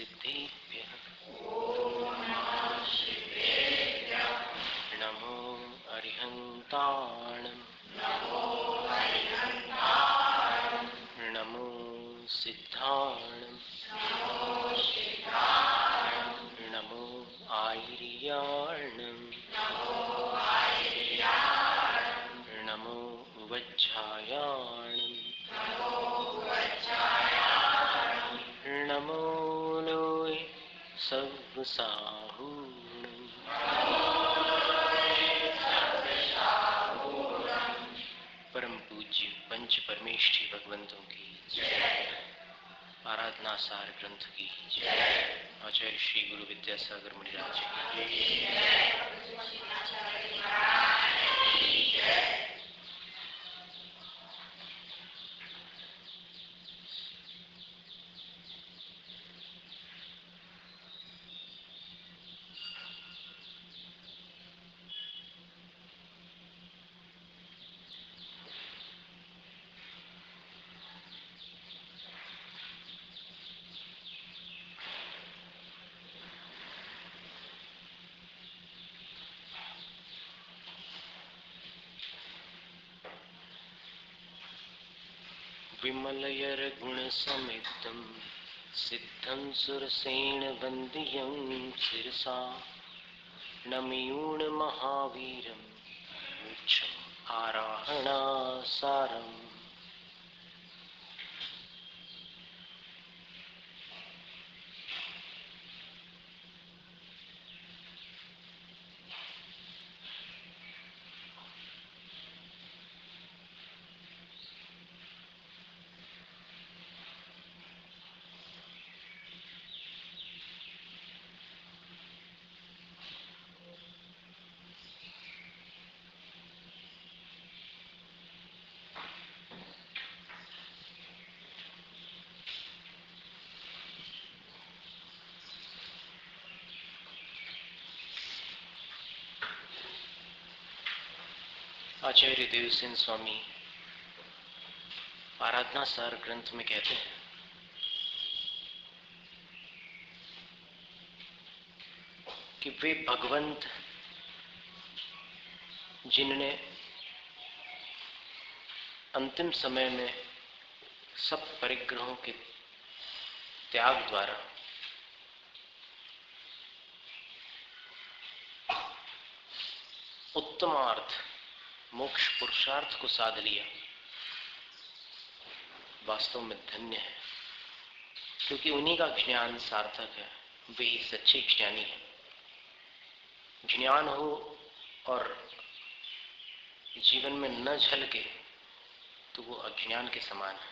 सिद्धेभ्यः नमो अरिहन्ताणम् नमो सिद्धाणम् नमो आयर्याणम् नमो वज्रायाणम् नमो लोय सर्वसाहूणम् परम पूज्य पंच परमेष्ठी भगवंतों की आराधना सार ग्रंथ की आचार्य श्री गुरु विद्यासागर मुनिराज की विमलयर गुण समितं सिद्धं सुरसेन वंद्यं शिरसा नमयूण महावीरं मूर्छम् आराहणासारम् आचार्य देवसेन स्वामी आराधना सार ग्रंथ में कहते हैं कि वे भगवंत जिनने अंतिम समय में सब परिग्रहों के त्याग द्वारा उत्तमार्थ मोक्ष पुरुषार्थ को साध लिया, वास्तव में धन्य है, क्योंकि उन्हीं का ज्ञान सार्थक है। वे ही सच्चे ज्ञानी हैं। ज्ञान हो और जीवन में न झलके तो वो अज्ञान के समान है।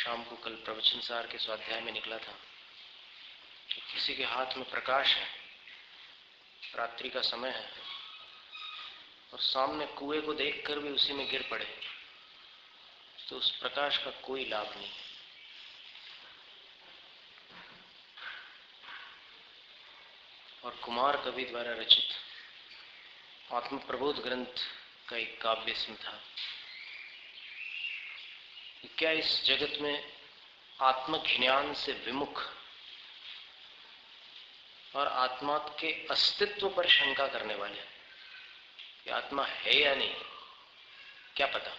शाम को कल प्रवचन सार के स्वाध्याय में निकला था कि किसी के हाथ में प्रकाश है, रात्रि का समय है और सामने कुएं को देखकर भी उसी में गिर पड़े तो उस प्रकाश का कोई लाभ नहीं। और कुमार कवि द्वारा रचित आत्म प्रबोध ग्रंथ का एक काव्य इसमें था कि क्या इस जगत में आत्मज्ञान से विमुख और आत्मा के अस्तित्व पर शंका करने वाले कि आत्मा है या नहीं, क्या पता,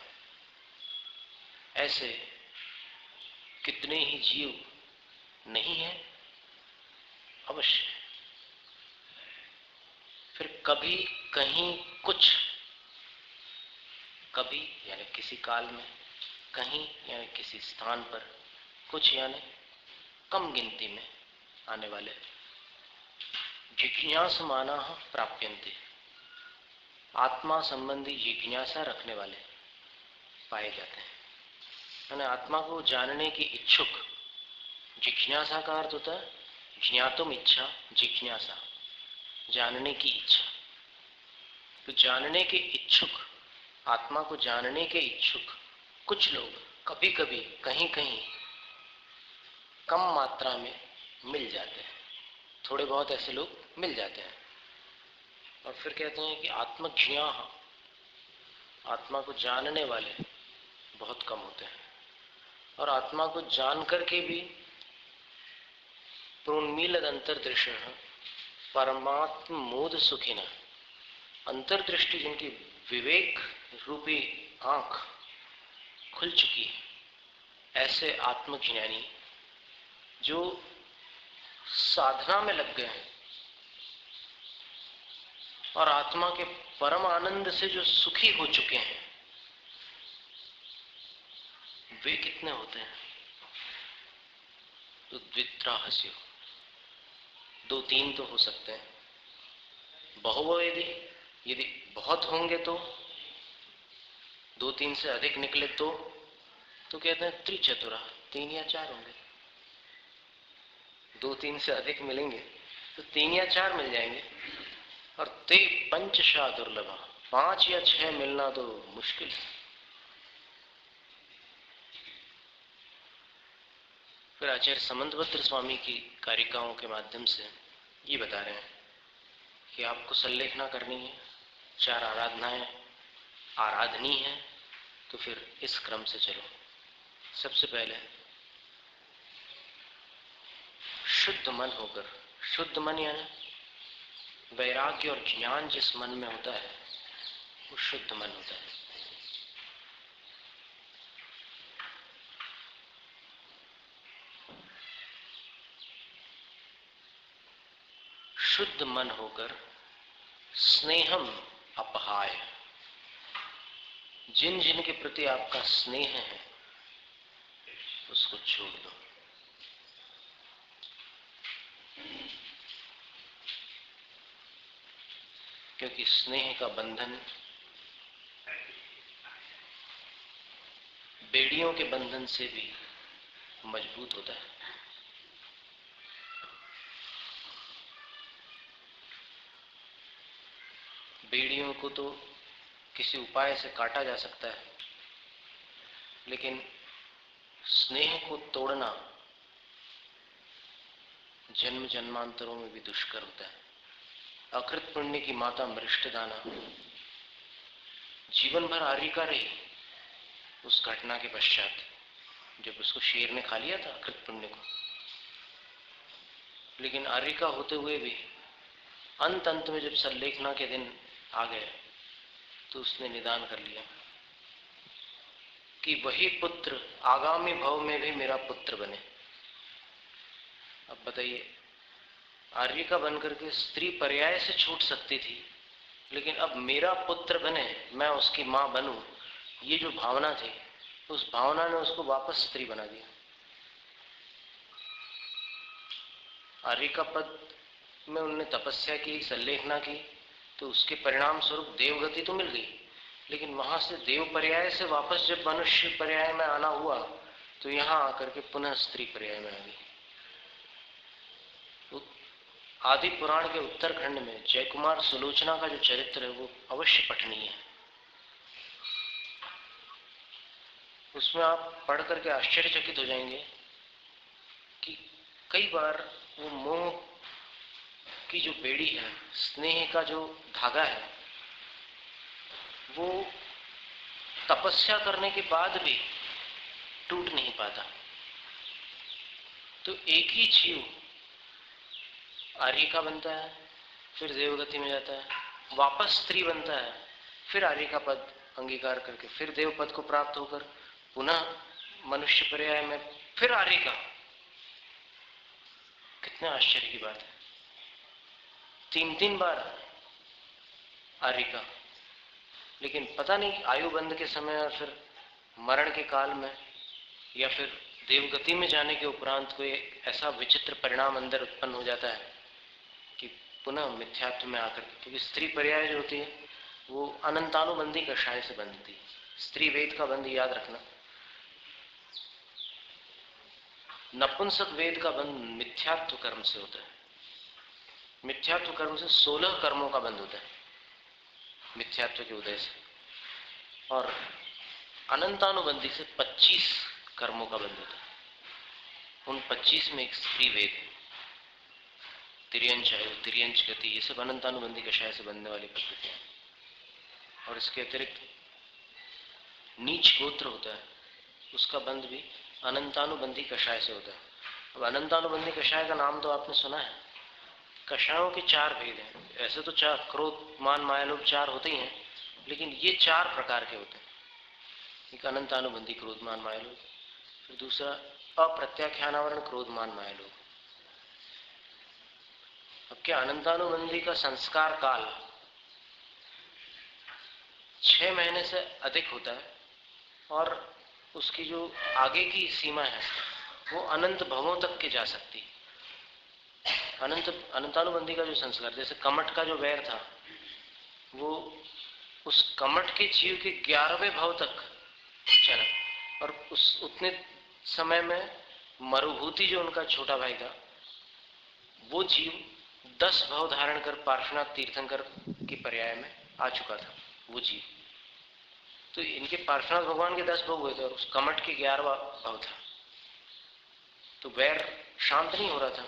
ऐसे कितने ही जीव नहीं है? अवश्य। फिर कभी कहीं कुछ, कभी यानी किसी काल में, कहीं यानी किसी स्थान पर, कुछ यानी कम गिनती में आने वाले जिज्ञासमाना प्राप्यन्ते, आत्मा संबंधी जिज्ञासा रखने वाले पाए जाते हैं। यानी आत्मा को जानने की इच्छुक, जिज्ञासा का अर्थ होता है ज्ञातुम इच्छा, जिज्ञासा जानने की इच्छा। तो जानने के इच्छुक, आत्मा को जानने के इच्छुक कुछ लोग कभी कभी कहीं कहीं कम मात्रा में मिल जाते हैं, थोड़े बहुत ऐसे लोग मिल जाते हैं। और फिर कहते हैं कि आत्मज्ञा, आत्मा को जानने वाले बहुत कम होते हैं। और आत्मा को जान करके भी प्रोन्मीलद अंतर्दृश्य परमात्म मोद सुखिन, अंतर्दृष्टि जिनकी विवेक रूपी आंख खुल चुकी है, ऐसे आत्मज्ञानी जो साधना में लग गए हैं और आत्मा के परम आनंद से जो सुखी हो चुके हैं, वे कितने होते हैं? तो द्वित्राहस्यो, 2-3 तो हो सकते हैं। बहुवो यदि बहुत होंगे तो, 2-3 से अधिक निकले तो कहते हैं त्रिचतुरा, 3 या 4 होंगे। 2-3 से अधिक मिलेंगे तो 3 या 4 मिल जाएंगे। और ते पंचशा दुर्लभा, 5 या 6 मिलना तो मुश्किल है। फिर आचार्य समंतभद्र स्वामी की कारिकाओं के माध्यम से ये बता रहे हैं कि आपको संलेखना करनी है, 4 आराधनाएं आराधनी है, तो फिर इस क्रम से चलो। सबसे पहले शुद्ध मन होकर, शुद्ध मन यानी वैराग्य और ज्ञान जिस मन में होता है वो शुद्ध मन होता है। शुद्ध मन होकर स्नेहम अपहाय, जिन जिन के प्रति आपका स्नेह है उसको छोड़ दो। क्योंकि स्नेह का बंधन बेड़ियों के बंधन से भी मजबूत होता है। बेड़ियों को तो किसी उपाय से काटा जा सकता है, लेकिन स्नेह को तोड़ना जन्म जन्मांतरों में भी दुष्कर होता है। अकृत पुण्य की माता मृष्टदाना जीवन भर आर्यिका रही। उस घटना के पश्चात जब उसको शेर ने खा लिया था अकृत पुण्य को, लेकिन आर्यिका होते हुए भी अंत में जब संलेखना के दिन आ गए तो उसने निदान कर लिया कि वही पुत्र आगामी भव में भी मेरा पुत्र बने। अब बताइए, आर्यिका बनकर के स्त्री पर्याय से छूट सकती थी, लेकिन अब मेरा पुत्र बने, मैं उसकी मां बनूं, ये जो भावना थी, उस भावना ने उसको वापस स्त्री बना दिया। आर्यिका पद में उन्होंने तपस्या की, संलेखना की, तो उसके परिणाम स्वरूप देवगति तो मिल गई, लेकिन वहां से देव पर्याय से वापस जब मनुष्य पर्याय में आना हुआ तो यहां आकर के पुनः स्त्री पर्याय में आ गई। तो आदि पुराण के उत्तरखंड में जयकुमार सुलोचना का जो चरित्र है वो अवश्य पठनीय है। उसमें आप पढ़ करके आश्चर्यचकित हो जाएंगे कि कई बार वो मोह की जो बेड़ी है, स्नेह का जो धागा है, वो तपस्या करने के बाद भी टूट नहीं पाता। तो एक ही जीव आर्यिका बनता है, फिर देवगति में जाता है, वापस स्त्री बनता है, फिर आर्यिका पद अंगीकार करके फिर देव पद को प्राप्त होकर पुनः मनुष्य पर्याय में फिर आर्यिका। कितने आश्चर्य की बात है, 3 बार आर्यिका। लेकिन पता नहीं आयुबंध के समय और फिर मरण के काल में या फिर देवगति में जाने के उपरांत कोई ऐसा विचित्र परिणाम अंदर उत्पन्न हो जाता है कि पुनः मिथ्यात्व में आकर, क्योंकि स्त्री पर्याय जो होती है वो अनंतानुबंधी कषाय से बंधती है। स्त्री वेद का बंध याद रखना, नपुंसक वेद का बंध मिथ्यात्व कर्म से होता है। मिथ्यात्व कर्म से 16 कर्मों का बंध होता है मिथ्यात्व के उदय से, और अनंतानुबंधी से 25 कर्मों का बंध होता है। उन 25 में एक स्त्री वेद, तिर्यंच आयु, तिर्यंच गति, ये सब अनंतानुबंधी कषाय से बनने वाली पद्धतियां। और इसके अतिरिक्त नीच गोत्र होता है, उसका बंध भी अनंतानुबंधी कषाय से होता है। अब अनंतानुबंधी कषाय का नाम तो आपने सुना है। कषायों के 4 भेद हैं। ऐसे तो 4 क्रोध मान माया लोभ 4 होते ही हैं, लेकिन ये 4 प्रकार के होते हैं। एक अनंतानुबंधी क्रोध मान माया लोभ, फिर दूसरा अप्रत्याख्यानावरण क्रोध मान माया लोभ। अब क्या अनंतानुबंधी का संस्कार काल 6 महीने से अधिक होता है और उसकी जो आगे की सीमा है वो अनंत भवों तक के जा सकती है। अनंतानुबंधी का जो संस्कार, जैसे कमट का जो वैर था, वो उस कमट के जीव के 11वें भाव तक चला, और उस उतने समय में मरुभूति जो उनका छोटा भाई था, वो जीव 10 भाव धारण कर पार्श्वनाथ तीर्थंकर की पर्याय में आ चुका था। वो जीव तो इनके पार्श्वनाथ भगवान के 10 भाव हुए थे और उस कमट के 11वां भाव था, तो वैर शांत नहीं हो रहा था।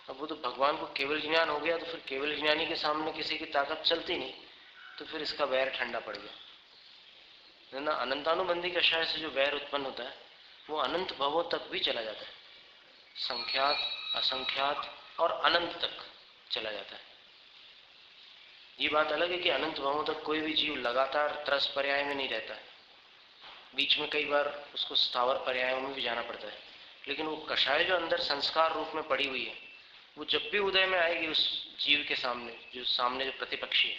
अब वो तो भगवान को केवल ज्ञान हो गया, तो फिर केवल ज्ञानी के सामने किसी की ताकत चलती नहीं, तो फिर इसका वैर ठंडा पड़ गया ना। अनंतानुबंधी कषाय से जो वैर उत्पन्न होता है वो अनंत भवों तक भी चला जाता है, संख्यात, असंख्यात और अनंत तक चला जाता है। ये बात अलग है कि अनंत भवों तक कोई भी जीव लगातार त्रस पर्याय में नहीं रहता है, बीच में कई बार उसको स्थावर पर्यायों में भी जाना पड़ता है। लेकिन वो कषाय जो अंदर संस्कार रूप में पड़ी हुई है, वो जब भी उदय में आएगी उस जीव के सामने, जो प्रतिपक्षी है,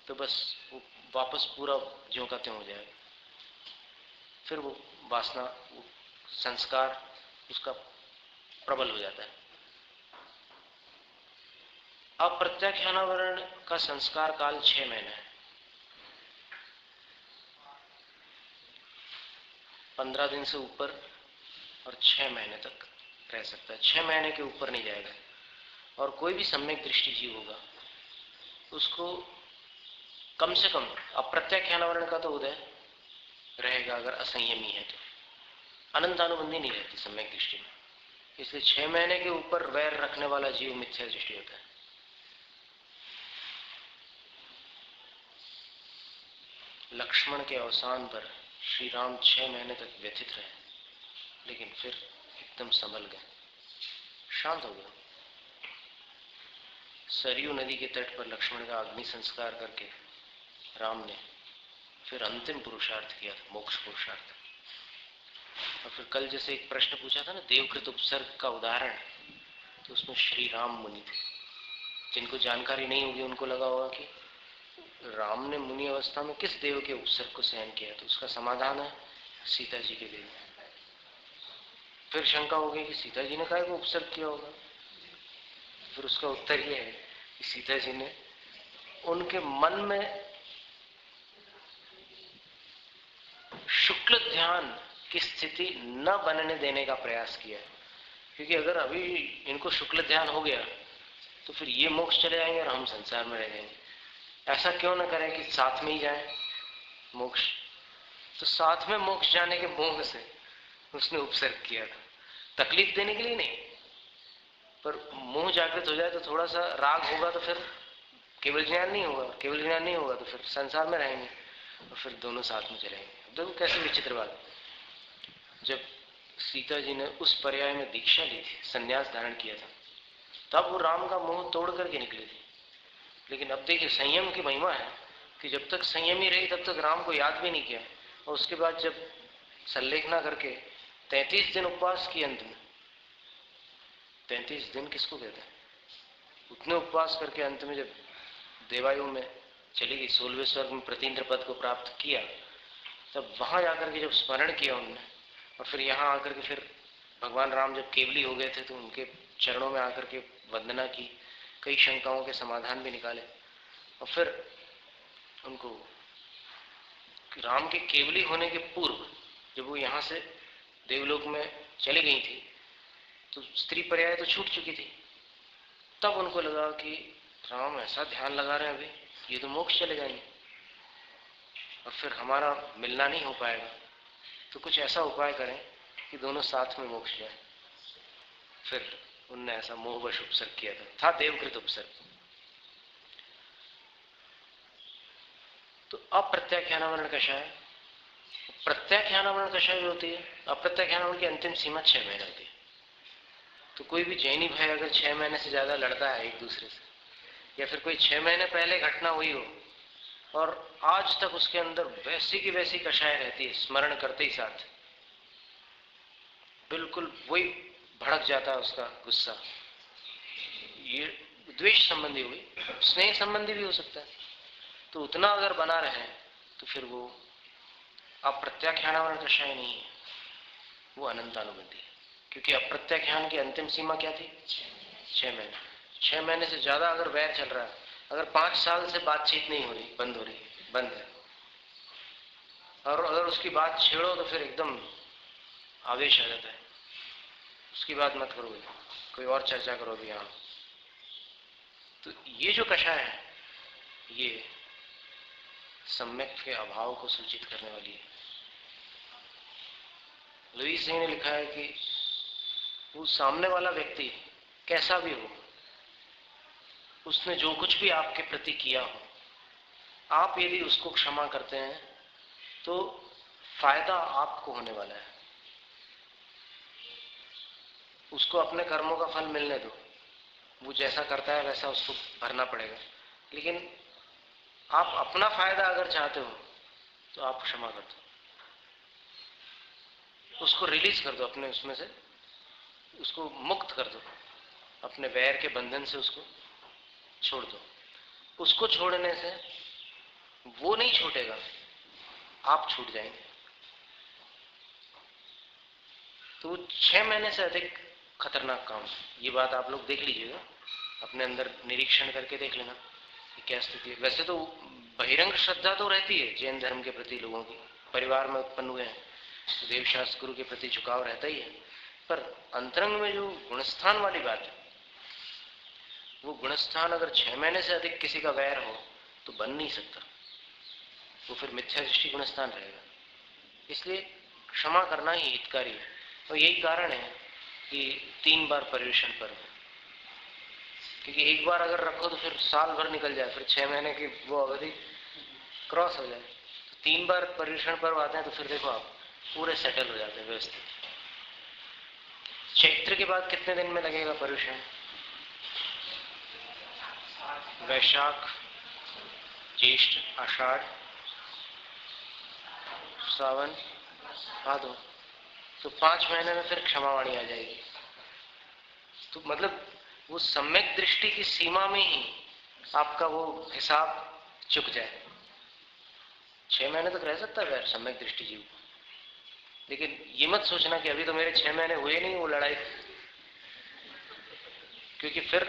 तो बस वो वापस पूरा ज्यों का त्यों हो जाएगा। फिर वो वासना, वो संस्कार उसका प्रबल हो जाता है। अप्रत्याख्यानावरण का संस्कार काल 6 महीने है। 15 दिन से ऊपर और 6 महीने तक रह सकता है। 6 महीने के ऊपर नहीं जाएगा। और कोई भी सम्यक दृष्टि जीव होगा उसको कम से कम अप्रत्याख्यानावरण का तो उदय रहेगा अगर असंयमी है तो। अनंतानुबंधी नहीं रहती सम्यक दृष्टि में, इसलिए 6 महीने के ऊपर वैर रखने वाला जीव मिथ्या दृष्टि होता है। लक्ष्मण के अवसान पर श्री राम 6 महीने तक व्यथित रहे, लेकिन फिर एकदम संभल गए, शांत हो गए। सरयू नदी के तट पर लक्ष्मण का अग्नि संस्कार करके राम ने फिर अंतिम पुरुषार्थ किया था, मोक्ष पुरुषार्थ। और फिर कल जैसे एक प्रश्न पूछा था ना देवकृत उपसर्ग का उदाहरण, तो उसमें श्री राम मुनि थे। जिनको जानकारी नहीं होगी उनको लगा होगा कि राम ने मुनि अवस्था में किस देव के उपसर्ग को सहन किया, तो उसका समाधान है सीता जी के देव। फिर शंका होगी कि सीता जी ने काहे को उपसर्ग किया होगा, फिर उसका उत्तर यह है कि सीता जी ने उनके मन में शुक्ल ध्यान की स्थिति न बनने देने का प्रयास किया, क्योंकि अगर अभी इनको शुक्ल ध्यान हो गया तो फिर ये मोक्ष चले जाएंगे और हम संसार में रह जाएंगे। ऐसा क्यों न करें कि साथ में ही जाए मोक्ष। तो साथ में मोक्ष जाने के मोह से उसने उपसर्ग किया था, तकलीफ देने के लिए नहीं, पर मोह जागृत हो जाए तो थोड़ा सा राग होगा तो फिर केवल ज्ञान नहीं होगा, केवल ज्ञान नहीं होगा तो फिर संसार में रहेंगे और फिर दोनों साथ में चलेंगे। देखो कैसे विचित्र बात। जब सीता जी ने उस पर्याय में दीक्षा ली थी, संन्यास धारण किया था, तब वो राम का मोह तोड़ करके निकली थी। लेकिन अब देखिए संयम की महिमा है कि जब तक संयमी रही तब तक राम को याद भी नहीं किया, और उसके बाद जब संलेखना करके 33 दिन उपवास की, अंत में 33 दिन किसको कहते हैं, उतने उपवास करके अंत में जब देवायु में चली गई, 16वें स्वर्ग में प्रतीन्द्र पद को प्राप्त किया, तब वहां जाकर के जब स्मरण किया उन्होंने, और फिर यहाँ आकर के फिर भगवान राम जब केवली हो गए थे तो उनके चरणों में आकर के वंदना की, कई शंकाओं के समाधान भी निकाले, और फिर उनको राम के केवली होने के पूर्व जब वो यहाँ से देवलोक में चली गई थी तो स्त्री पर्याय तो छूट चुकी थी। तब उनको लगा कि राम ऐसा ध्यान लगा रहे हैं अभी, ये तो मोक्ष चले जाएंगे और फिर हमारा मिलना नहीं हो पाएगा, तो कुछ ऐसा उपाय करें कि दोनों साथ में मोक्ष जाए। फिर उनने ऐसा मोहवश उपसर्ग किया था देवकृत उपसर्ग। तो अप्रत्याख्यानावरण कषाय प्रत्याख्यानावरण कषाय होती है, अप्रत्याख्यानावरण की अंतिम सीमा 6 महीने होती है। तो कोई भी जैनी भाई अगर 6 महीने से ज्यादा लड़ता है एक दूसरे से, या फिर कोई 6 महीने पहले घटना हुई हो और आज तक उसके अंदर वैसी की वैसी कषाय रहती है, स्मरण करते ही साथ बिल्कुल वही भड़क जाता है उसका गुस्सा, ये द्वेष संबंधी हुई, स्नेह संबंधी भी हो सकता है। तो उतना अगर बना रहे तो फिर वो अप्रत्याख्यानावरण कषाय नहीं है, वो अनंतानुबंधी है। क्योंकि अप्रत्याख्यान की अंतिम सीमा क्या थी? 6 महीने। 6 महीने से ज्यादा अगर वैर चल रहा है, अगर 5 साल से बातचीत नहीं हो रही, बंद है, और अगर उसकी बात छेड़ो तो फिर एकदम आवेश आ जाता है, उसकी बात मत करो, कोई और चर्चा करो भी। यहाँ तो ये जो कषाय है ये सम्यक के अभाव को सूचित करने वाली है। लुई सिंह ने लिखा है कि वो सामने वाला व्यक्ति कैसा भी हो, उसने जो कुछ भी आपके प्रति किया हो, आप यदि उसको क्षमा करते हैं तो फायदा आपको होने वाला है। उसको अपने कर्मों का फल मिलने दो, वो जैसा करता है वैसा उसको भरना पड़ेगा। लेकिन आप अपना फायदा अगर चाहते हो तो आप क्षमा कर दो, उसको रिलीज कर दो अपने उसमें से, उसको मुक्त कर दो, अपने वैर के बंधन से उसको छोड़ दो। उसको छोड़ने से वो नहीं छूटेगा, आप छूट जाएंगे। तो 6 महीने से अधिक खतरनाक काम, ये बात आप लोग देख लीजिएगा, अपने अंदर निरीक्षण करके देख लेना कि क्या स्थिति है। वैसे तो बहिरंग श्रद्धा तो रहती है जैन धर्म के प्रति, लोगों की परिवार में उत्पन्न हुए हैं तो देवशास्त्र गुरु के प्रति झुकाव रहता ही है, पर अंतरंग में जो गुणस्थान वाली बात है, वो गुणस्थान अगर 6 महीने से अधिक किसी का वैर हो तो बन नहीं सकता, वो फिर मिथ्या दृष्टि गुणस्थान रहेगा। इसलिए क्षमा करना ही हितकारी है। और यही कारण है कि 3 बार पर्युषण पर्व, क्योंकि एक बार अगर रखो तो फिर साल भर निकल जाए, फिर 6 महीने की वो अवधि क्रॉस हो जाए। तो 3 बार पर्युषण पर्व आते हैं तो फिर देखो आप पूरे सेटल हो जाते हैं व्यवस्थित। चैत्र के बाद कितने दिन में लगेगा पर्युषण? वैशाख, ज्येष्ठ, आषाढ़, सावन, भादो, तो 5 महीने में फिर क्षमावाणी आ जाएगी। तो मतलब वो सम्यक दृष्टि की सीमा में ही आपका वो हिसाब चुक जाए। 6 महीने तक रह सकता है सम्यक दृष्टि जीव, लेकिन ये मत सोचना कि अभी तो मेरे 6 महीने हुए नहीं वो लड़ाई, क्योंकि फिर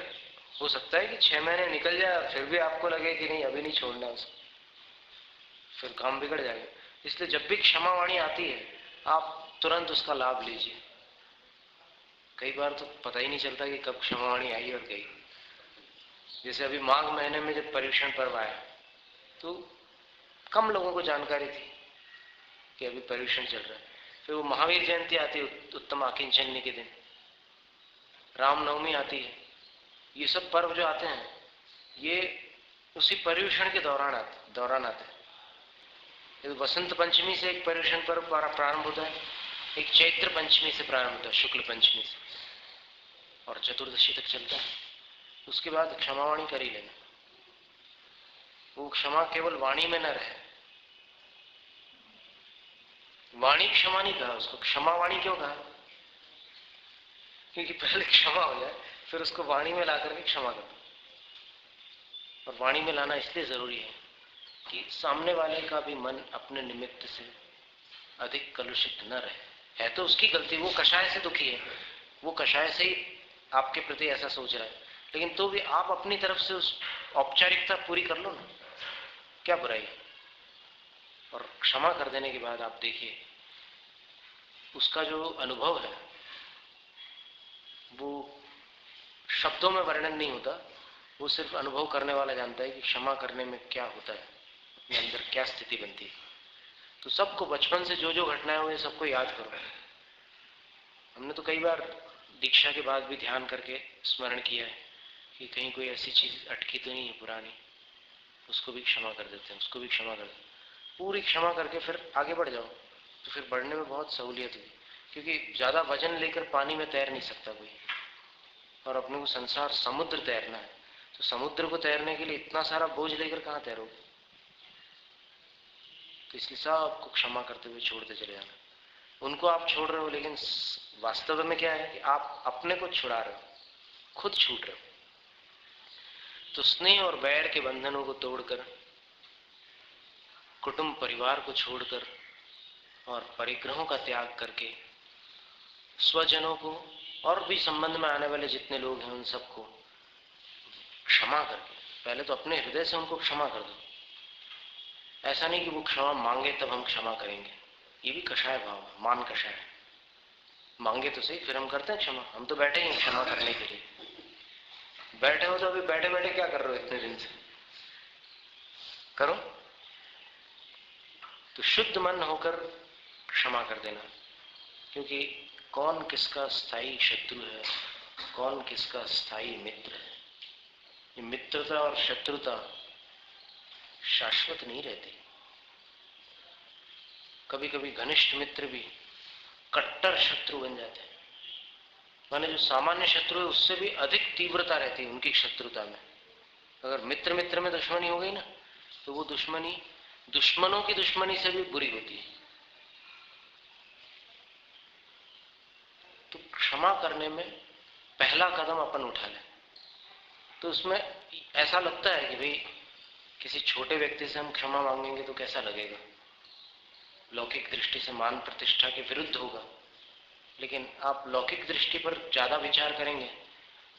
हो सकता है कि 6 महीने निकल जाए फिर भी आपको लगे कि नहीं अभी नहीं छोड़ना उसको, फिर काम बिगड़ जाएगा। इसलिए जब भी क्षमावाणी आती है आप तुरंत उसका लाभ लीजिए। कई बार तो पता ही नहीं चलता कि कब क्षमावाणी आई और गई। जैसे अभी माघ महीने में जब पर्युषण पर्व आया तो कम लोगों को जानकारी थी कि अभी पर्युषण चल रहा है। फिर वो महावीर जयंती आती है उत्तम आकिंचन्य के दिन, रामनवमी आती है, ये सब पर्व जो आते हैं ये उसी पर्युषण के दौरान आते हैं। वसंत पंचमी से एक पर्युषण पर्व प्रारंभ होता है, एक चैत्र पंचमी से प्रारंभ होता है, शुक्ल पंचमी से, और चतुर्दशी तक चलता है। उसके बाद क्षमावाणी कर ही लेना। वो क्षमा केवल वाणी में न रहे, वाणी क्षमा नहीं कहा उसको, क्षमावाणी क्यों कहा? क्योंकि पहले क्षमा हो जाए फिर उसको वाणी में ला करके क्षमा कर दो। और वाणी में लाना इसलिए जरूरी है कि सामने वाले का भी मन अपने निमित्त से अधिक कलुषित न रहे। है तो उसकी गलती, वो कषाय से दुखी है, वो कषाय से ही आपके प्रति ऐसा सोच रहा है, लेकिन तो भी आप अपनी तरफ से उस औपचारिकता पूरी कर लो ना, क्या बुराई। और क्षमा कर देने के बाद आप देखिए उसका जो अनुभव है वो शब्दों में वर्णन नहीं होता, वो सिर्फ अनुभव करने वाला जानता है कि क्षमा करने में क्या होता है, अपने अंदर क्या स्थिति बनती है। तो सबको बचपन से जो जो घटनाएं हुई सबको याद करो। हमने तो कई बार दीक्षा के बाद भी ध्यान करके स्मरण किया है कि कहीं कोई ऐसी चीज अटकी तो नहीं है पुरानी, उसको भी क्षमा कर देते हैं, उसको भी क्षमा कर देते, पूरी क्षमा करके फिर आगे बढ़ जाओ। तो फिर बढ़ने में बहुत सहूलियत हुई, क्योंकि ज़्यादा वजन लेकर पानी में तैर नहीं सकता कोई, और अपने को संसार समुद्र तैरना है, तो समुद्र को तैरने के लिए इतना सारा बोझ लेकर कहाँ तैरोगे। तो इसलिए सबको क्षमा करते हुए छोड़ते चले जाना। उनको आप छोड़ रहे हो, लेकिन वास्तव में क्या है कि आप अपने को छुड़ा रहे हो, खुद छूट रहे हो। तो स्नेह और वैर के बंधनों को तोड़कर, कुटुंब परिवार को छोड़कर और परिग्रहों का त्याग करके, स्वजनों को और भी संबंध में आने वाले जितने लोग हैं उन सबको क्षमा करके, पहले तो अपने हृदय से उनको क्षमा कर दो। ऐसा नहीं कि वो क्षमा मांगे तब हम क्षमा करेंगे, ये भी कषाय भाव है, मान कषाय। मांगे तो सही, फिर हम करते हैं क्षमा। हम तो बैठे ही क्षमा करने के लिए। बैठे हो तो अभी बैठे बैठे क्या कर रहे हो इतने दिन से, करो। तो शुद्ध मन होकर क्षमा कर देना, क्योंकि कौन किसका स्थायी शत्रु है, कौन किसका स्थायी मित्र है। ये मित्रता और शत्रुता शाश्वत नहीं रहती। कभी कभी घनिष्ठ मित्र भी कट्टर शत्रु बन जाते हैं। माने जो सामान्य शत्रु है उससे भी अधिक तीव्रता रहती है उनकी शत्रुता में। अगर मित्र मित्र में दुश्मनी हो गई ना, तो वो दुश्मनी दुश्मनों की दुश्मनी से भी बुरी होती है। तो क्षमा करने में पहला कदम अपन उठा लें। तो उसमें ऐसा लगता है कि भाई किसी छोटे व्यक्ति से हम क्षमा मांगेंगे तो कैसा लगेगा, लौकिक दृष्टि से मान प्रतिष्ठा के विरुद्ध होगा। लेकिन आप लौकिक दृष्टि पर ज्यादा विचार करेंगे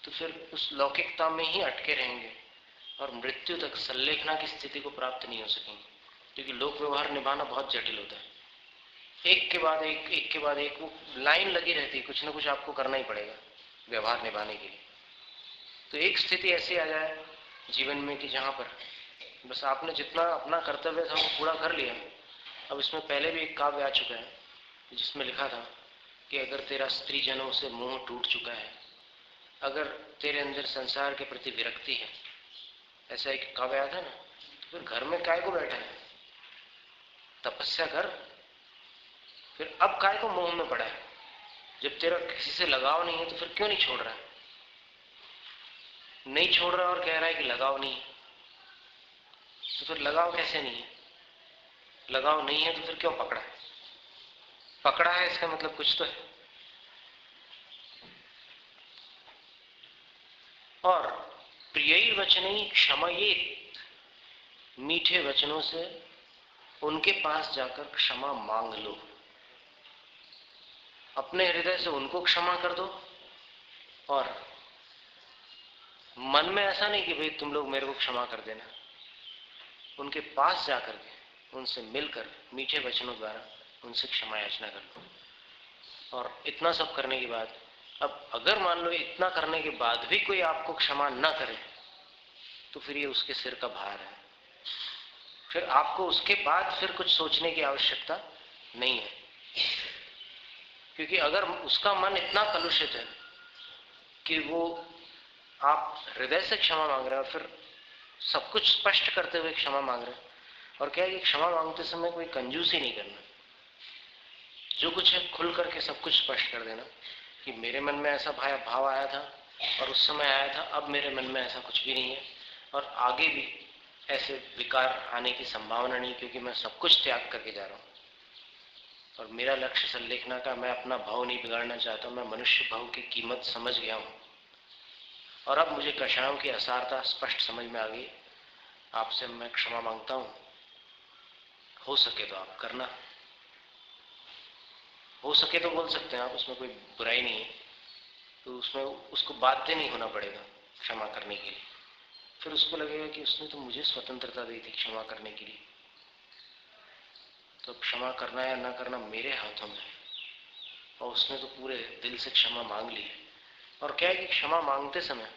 तो फिर उस लौकिकता में ही अटके रहेंगे और मृत्यु तक संलेखना की स्थिति को प्राप्त नहीं हो सकेंगे, क्योंकि लोक व्यवहार निभाना बहुत जटिल होता है। एक के बाद एक वो लाइन लगी रहती है, कुछ ना कुछ आपको करना ही पड़ेगा व्यवहार निभाने के लिए। तो एक स्थिति ऐसी आ जाए जीवन में कि जहां पर बस आपने जितना अपना कर्तव्य था वो पूरा कर लिया। अब इसमें पहले भी एक काव्य आ चुका है जिसमें लिखा था कि अगर तेरा स्त्री जनों से मोह टूट चुका है, अगर तेरे अंदर संसार के प्रति विरक्ति है, ऐसा एक काव्य आया था ना, तो फिर घर में काय को बैठा है, तपस्या कर। फिर अब काय को मोह में पड़ा है, जब तेरा किसी से लगाव नहीं है तो फिर क्यों नहीं छोड़ रहा है? नहीं छोड़ रहा और कह रहा है कि लगाव नहीं, तो फिर लगाव कैसे नहीं है? लगाव नहीं है तो फिर क्यों पकड़ा है? पकड़ा है इसका मतलब कुछ तो है। और प्रिय वचन क्षमयेत, मीठे वचनों से उनके पास जाकर क्षमा मांग लो। अपने हृदय से उनको क्षमा कर दो, और मन में ऐसा नहीं कि भाई तुम लोग मेरे को क्षमा कर देना। उनके पास जाकर के उनसे मिलकर मीठे वचनों द्वारा उनसे क्षमा याचना कर लो। और इतना सब करने के बाद, अब अगर मान लो इतना करने के बाद भी कोई आपको क्षमा ना करे, तो फिर ये उसके सिर का भार है। फिर आपको उसके बाद फिर कुछ सोचने की आवश्यकता नहीं है, क्योंकि अगर उसका मन इतना कलुषित है कि वो आप हृदय से क्षमा मांग रहे हैं और फिर सब कुछ स्पष्ट करते हुए क्षमा मांग रहे हैं, और क्या है कि क्षमा मांगते समय कोई कंजूसी नहीं करना, जो कुछ है खुल करके सब कुछ स्पष्ट कर देना कि मेरे मन में ऐसा भाव आया था और उस समय आया था, अब मेरे मन में ऐसा कुछ भी नहीं है और आगे भी ऐसे विकार आने की संभावना नहीं, क्योंकि मैं सब कुछ त्याग करके जा रहा हूँ और मेरा लक्ष्य संलेखना का, मैं अपना भाव नहीं बिगाड़ना चाहता, मैं मनुष्य भाव की कीमत समझ गया हूँ और अब मुझे कषायों की असारता स्पष्ट समझ में आ गई। आपसे मैं क्षमा मांगता हूँ, हो सके तो आप करना, हो सके तो बोल सकते हैं आप, उसमें कोई बुराई नहीं है। तो उसमें उसको बाध्य नहीं होना पड़ेगा क्षमा करने के लिए। फिर उसको लगेगा कि उसने तो मुझे स्वतंत्रता दी थी क्षमा करने के लिए, तो क्षमा करना या ना करना मेरे हाथों में है, और उसने तो पूरे दिल से क्षमा मांग ली है। और क्या है कि क्षमा मांगते समय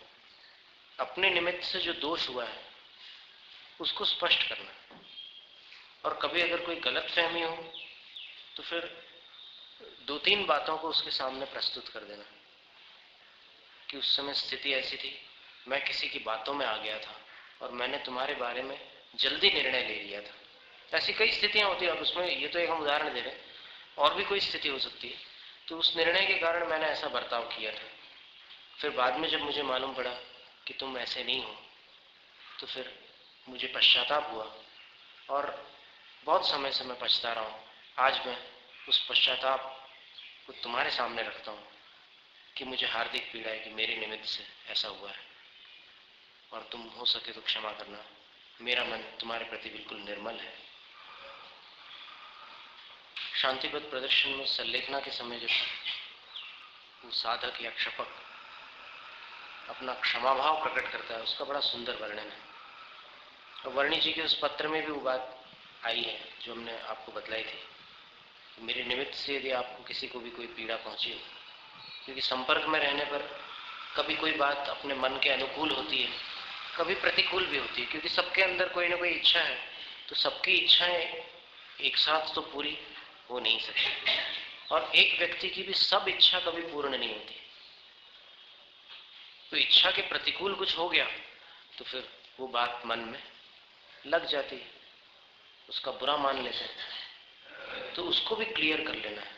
अपने निमित्त से जो दोष हुआ है उसको स्पष्ट करना, और कभी अगर कोई गलत फहमी हो तो फिर 2-3 बातों को उसके सामने प्रस्तुत कर देना कि उस समय स्थिति ऐसी थी, मैं किसी की बातों में आ गया था और मैंने तुम्हारे बारे में जल्दी निर्णय ले लिया था। ऐसी कई स्थितियां होती है। अब उसमें ये तो एक हम उदाहरण दे रहे हैं, और भी कोई स्थिति हो सकती है। तो उस निर्णय के कारण मैंने ऐसा बर्ताव किया था। फिर बाद में जब मुझे मालूम पड़ा कि तुम ऐसे नहीं हो, तो फिर मुझे पश्चाताप हुआ और बहुत समय से मैं पछता रहा हूँ। आज मैं उस पश्चाताप को तुम्हारे सामने रखता हूँ कि मुझे हार्दिक पीड़ा है कि मेरे निमित्त से ऐसा हुआ है, और तुम हो सके तो क्षमा करना। मेरा मन तुम्हारे प्रति बिल्कुल निर्मल है। शांतिपद प्रदर्शन में संलेखना के समय जब वो साधक या क्षपक अपना क्षमाभाव प्रकट करता है, उसका बड़ा सुंदर वर्णन है। और वर्णी जी के उस पत्र में भी वो बात आई है जो हमने आपको बतलाई थी। मेरे निमित्त से यदि आपको किसी को भी कोई पीड़ा पहुंची हो, क्योंकि संपर्क में रहने पर कभी कोई बात अपने मन के अनुकूल होती है, कभी प्रतिकूल भी होती है, क्योंकि सबके अंदर कोई ना कोई इच्छा है। तो सबकी इच्छाएं एक साथ तो पूरी हो नहीं सकती, और एक व्यक्ति की भी सब इच्छा कभी पूर्ण नहीं होती। तो इच्छा के प्रतिकूल कुछ हो गया तो फिर वो बात मन में लग जाती है, उसका बुरा मान लेते हैं। तो उसको भी क्लियर कर लेना है,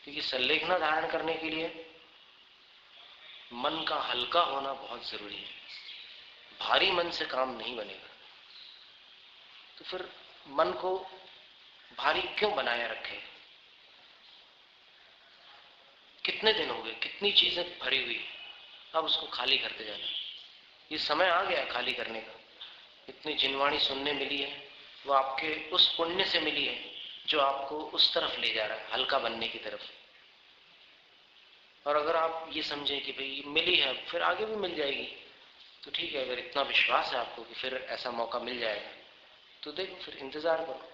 क्योंकि संलेखना धारण करने के लिए मन का हल्का होना बहुत जरूरी है। भारी मन से काम नहीं बनेगा। तो फिर मन को भारी क्यों बनाया रखे? कितने दिन हो गए, कितनी चीजें भरी हुई, अब उसको खाली करते जाना। ये समय आ गया खाली करने का। इतनी जिनवाणी सुनने मिली है, वो आपके उस पुण्य से मिली है जो आपको उस तरफ ले जा रहा है, हल्का बनने की तरफ। और अगर आप ये समझें कि भाई मिली है, फिर आगे भी मिल जाएगी, तो ठीक है। अगर इतना विश्वास है आपको कि फिर ऐसा मौका मिल जाएगा, तो देखो, फिर इंतजार करो,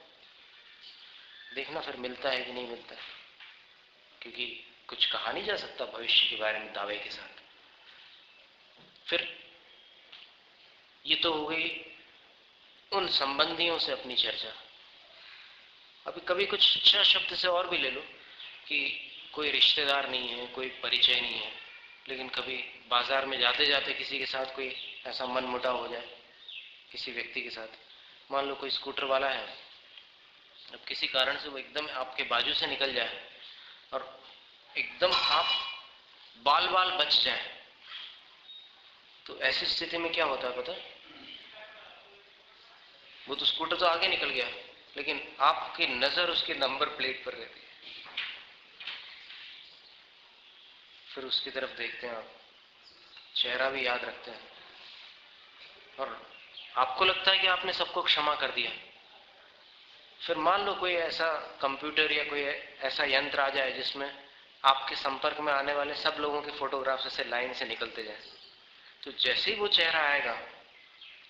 देखना फिर मिलता है कि नहीं मिलता है। क्योंकि कुछ कहा नहीं जा सकता भविष्य के बारे में दावे के साथ। फिर ये तो हो गई उन संबंधियों से अपनी चर्चा। अभी कभी कुछ अच्छा शब्द से और भी ले लो कि कोई रिश्तेदार नहीं है, कोई परिचय नहीं है, लेकिन कभी बाजार में जाते जाते किसी के साथ कोई ऐसा मन मुटाव हो जाए, किसी व्यक्ति के साथ। मान लो कोई स्कूटर वाला है, अब किसी कारण से वो एकदम आपके बाजू से निकल जाए और एकदम आप बाल बाल बच जाए, तो ऐसी स्थिति में क्या होता है पता है? वो तो स्कूटर तो आगे निकल गया, लेकिन आपकी नजर उसके नंबर प्लेट पर रहती है। फिर उसकी तरफ देखते हैं आप, चेहरा भी याद रखते हैं, और आपको लगता है कि आपने सबको क्षमा कर दिया। फिर मान लो कोई ऐसा कंप्यूटर या कोई ऐसा यंत्र आ जाए जिसमें आपके संपर्क में आने वाले सब लोगों के फोटोग्राफ्स ऐसे लाइन से निकलते जाए, तो जैसे ही वो चेहरा आएगा,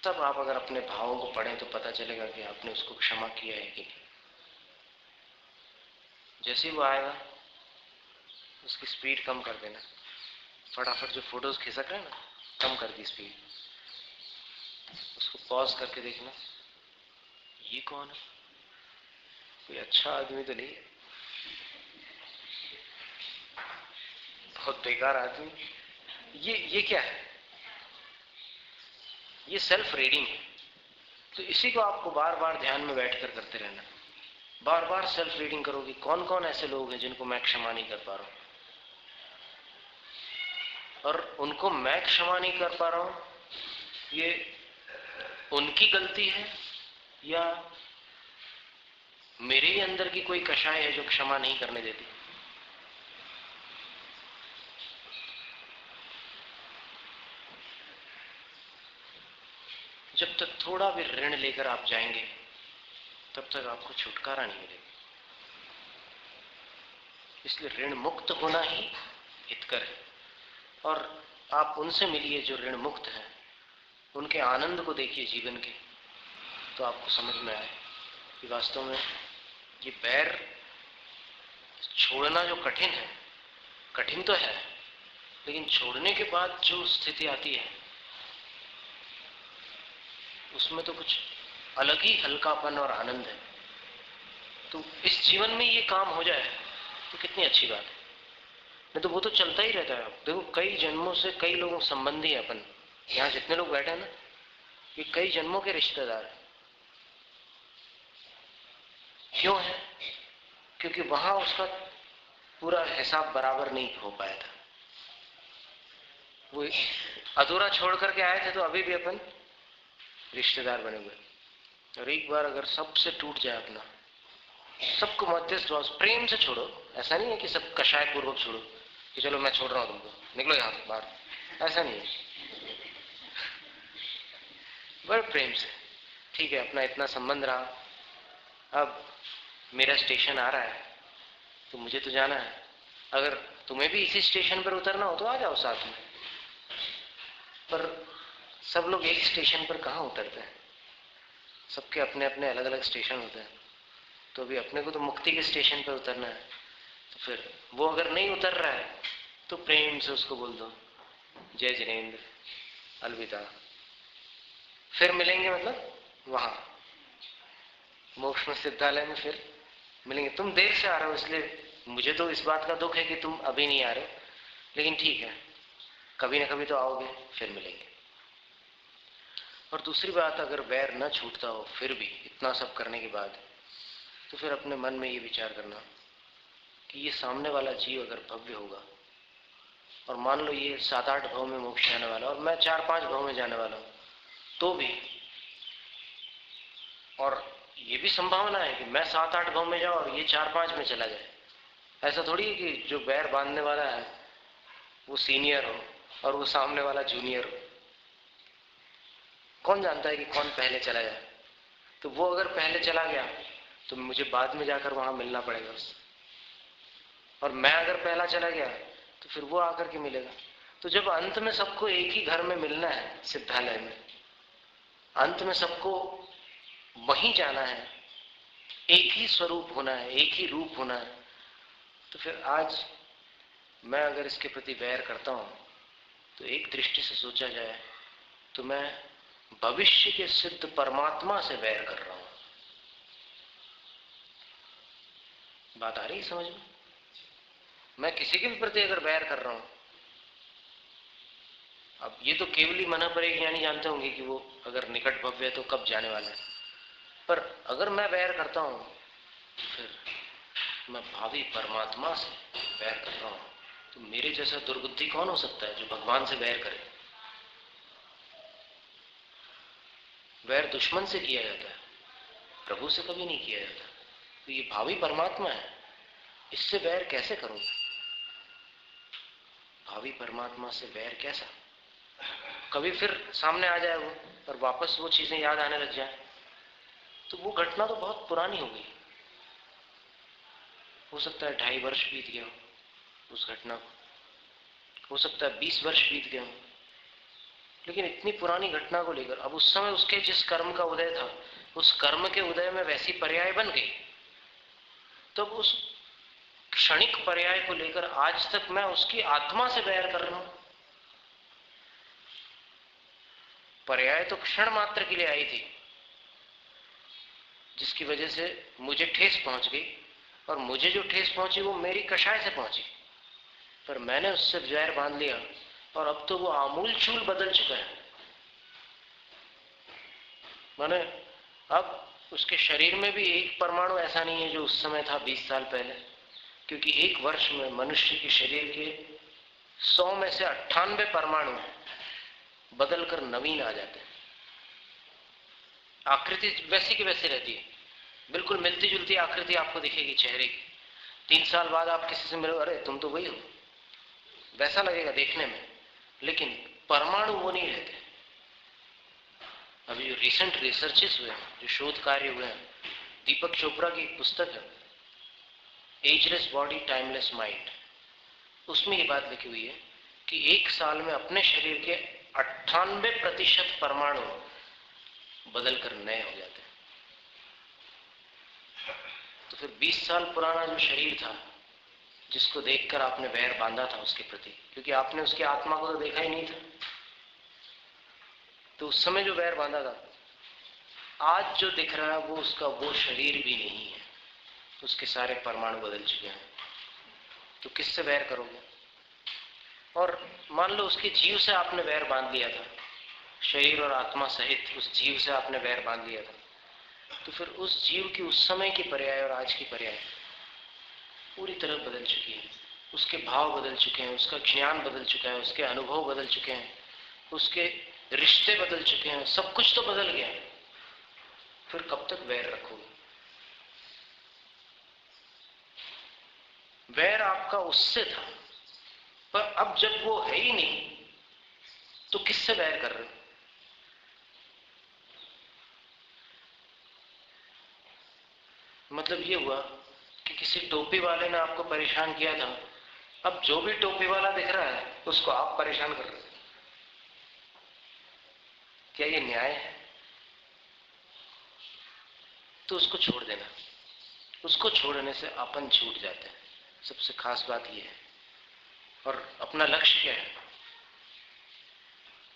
तब आप अगर अपने भावों को पढ़ें तो पता चलेगा कि आपने उसको क्षमा किया है कि नहीं। जैसे ही वो आएगा, उसकी स्पीड कम कर देना, फटाफट जो फोटोज खिसक रहे हैं ना, कम कर दी स्पीड, उसको पॉज करके देखना, ये कौन है? कोई अच्छा आदमी तो नहीं है, बहुत बेकार आदमी। ये क्या है? ये सेल्फ रीडिंग है। तो इसी को आपको बार बार ध्यान में बैठकर करते रहना। बार बार सेल्फ रीडिंग करोगे, कौन कौन ऐसे लोग हैं जिनको मैं क्षमा नहीं कर पा रहा हूं, और उनको मैं क्षमा नहीं कर पा रहा हूं, ये उनकी गलती है या मेरे ही अंदर की कोई कषाय है जो क्षमा नहीं करने देती। जब तक थोड़ा भी ऋण लेकर आप जाएंगे, तब तक आपको छुटकारा नहीं मिलेगा। इसलिए ऋण मुक्त होना ही हितकर है। और आप उनसे मिलिए जो ऋण मुक्त हैं, उनके आनंद को देखिए जीवन के, तो आपको समझ में आए कि वास्तव में ये पैर छोड़ना जो कठिन है, कठिन तो है, लेकिन छोड़ने के बाद जो स्थिति आती है, उसमें तो कुछ अलग ही हल्कापन और आनंद है। तो इस जीवन में ये काम हो जाए तो कितनी अच्छी बात है। नहीं तो वो तो चलता ही रहता है। देखो, कई जन्मों से कई लोगों संबंधी है अपन, यहाँ जितने लोग बैठे हैं ना, ये कई जन्मों के रिश्तेदार हैं। क्यों है? क्योंकि वहां उसका पूरा हिसाब बराबर नहीं हो पाया था। वो अधूरा छोड़ करके आए थे, तो अभी भी अपन रिश्तेदार बने हुए। और एक बार अगर सबसे टूट जाए अपना, सबको मध्यस्थ प्रेम से छोड़ो, ऐसा नहीं है कि सब कषाय पूर्वक छोड़ो कि चलो मैं छोड़ रहा हूं तुमको, निकलो यहां से बाहर, ऐसा नहीं है। बड़े प्रेम से, ठीक है अपना इतना संबंध रहा, अब मेरा स्टेशन आ रहा है तो मुझे तो जाना है, अगर तुम्हें भी इसी स्टेशन पर उतरना हो तो आ जाओ साथ में। पर सब लोग एक स्टेशन पर कहाँ उतरते हैं, सबके अपने अपने अलग अलग स्टेशन होते हैं। तो अभी अपने को तो मुक्ति के स्टेशन पर उतरना है, तो फिर वो अगर नहीं उतर रहा है तो प्रेम से उसको बोल दो जय जिनेन्द्र, अलविदा, फिर मिलेंगे, मतलब वहां मोक्ष में सिद्धालय में फिर मिलेंगे। तुम देर से आ रहे हो इसलिए मुझे तो इस बात का दुख है कि तुम अभी नहीं आ रहे हो, लेकिन ठीक है कभी ना कभी तो आओगे, फिर मिलेंगे। और दूसरी बात, अगर वैर न छूटता हो फिर भी इतना सब करने के बाद, तो फिर अपने मन में ये विचार करना कि ये सामने वाला जीव अगर भव्य होगा, और मान लो ये 7-8 भाव में मोक्ष जाने वाला और मैं 4-5 भाव में जाने वाला हूं, तो भी, और ये भी संभावना है कि मैं 7-8 भाव में जाऊं और ये 4-5 में चला जाए। ऐसा थोड़ी है कि जो बैर बांधने वाला है वो सीनियर हो और वो सामने वाला जूनियर हो। कौन जानता है कि कौन पहले चला जाए। तो वो अगर पहले चला गया तो मुझे बाद में जाकर वहां मिलना पड़ेगा उससे, और मैं अगर पहला चला गया तो फिर वो आकर के मिलेगा। तो जब अंत में सबको एक ही घर में मिलना है, सिद्धालय में, अंत में सबको वहीं जाना है, एक ही स्वरूप होना है, एक ही रूप होना है, तो फिर आज मैं अगर इसके प्रति वैर करता हूं तो एक दृष्टि से सोचा जाए तो मैं भविष्य के सिद्ध परमात्मा से वैर कर रहा हूं। बात आ रही है समझ में? मैं किसी के भी प्रति अगर वैर कर रहा हूं, अब ये तो केवली मना पर एक ज्ञानी जानते होंगे कि वो अगर निकट भव्य है तो कब जाने वाला है, पर अगर मैं वैर करता हूं तो फिर मैं भावी परमात्मा से वैर कर रहा हूं। तो मेरे जैसा दुर्बुद्धि कौन हो सकता है जो भगवान से वैर करे। वैर दुश्मन से किया जाता है, प्रभु से कभी नहीं किया जाता। तो ये भावी परमात्मा है, इससे वैर कैसे करूंगा? भावी परमात्मा से वैर कैसा? कभी फिर सामने आ जाए वो और वापस वो चीजें याद आने लग जाए तो वो घटना तो बहुत पुरानी हो गई, हो सकता है 2.5 वर्ष बीत गया उस घटना को, हो सकता है 20 वर्ष बीत गए, लेकिन इतनी पुरानी घटना को लेकर अब उस समय उसके जिस कर्म का उदय था, उस कर्म के उदय में वैसी पर्याय बन गई, तो उस क्षणिक पर्याय को लेकर आज तक मैं उसकी आत्मा से वैर कर रहा हूं। पर्याय तो क्षण मात्र के लिए आई थी जिसकी वजह से मुझे ठेस पहुंच गई, और मुझे जो ठेस पहुंची वो मेरी कषाय से पहुंची, पर मैंने उससे वैर बांध लिया और अब तो वो आमूल चूल बदल चुका है। माने अब उसके शरीर में भी एक परमाणु ऐसा नहीं है जो उस समय था 20 साल पहले, क्योंकि एक वर्ष में मनुष्य के शरीर के 100 में से 98 परमाणु बदलकर नवीन आ जाते हैं। आकृति वैसी की वैसी रहती है, बिल्कुल मिलती जुलती आकृति आपको दिखेगी चेहरे की। 3 साल बाद आप किसी से मिलो, अरे तुम तो वही हो, वैसा लगेगा देखने में, लेकिन परमाणु वो नहीं रहते। अभी जो रिसेंट रिसर्चेस हुए हैं, जो शोध कार्य हुए हैं, दीपक चोपड़ा की एक पुस्तक है एजलेस बॉडी टाइमलेस माइंड, उसमें ये बात लिखी हुई है कि 1 साल में अपने शरीर के 98% परमाणु बदलकर नए हो जाते हैं। तो फिर 20 साल पुराना जो शरीर था जिसको देखकर आपने वैर बांधा था उसके प्रति, क्योंकि आपने उसकी आत्मा को तो देखा ही नहीं था, तो उस समय जो वैर बांधा था, आज जो दिख रहा है वो उसका वो शरीर भी नहीं है, उसके सारे परमाणु बदल चुके हैं। तो किससे वैर करोगे? और मान लो उसके जीव से आपने वैर बांध लिया था, शरीर और आत्मा सहित उस जीव से आपने वैर बांध लिया था, तो फिर उस जीव की उस समय की पर्याय और आज की पर्याय पूरी तरह बदल चुकी है, उसके भाव बदल चुके हैं, उसका ज्ञान बदल चुका है, उसके अनुभव बदल चुके हैं, उसके रिश्ते बदल चुके हैं, सब कुछ तो बदल गया। फिर कब तक वैर रखोगे? वैर आपका उससे था, पर अब जब वो है ही नहीं तो किससे वैर कर रहे हो? मतलब ये हुआ कि किसी टोपी वाले ने आपको परेशान किया था, अब जो भी टोपी वाला दिख रहा है उसको आप परेशान कर रहे हो। क्या ये न्याय है? तो उसको छोड़ देना। उसको छोड़ने से अपन छूट जाते हैं, सबसे खास बात यह है। और अपना लक्ष्य क्या है?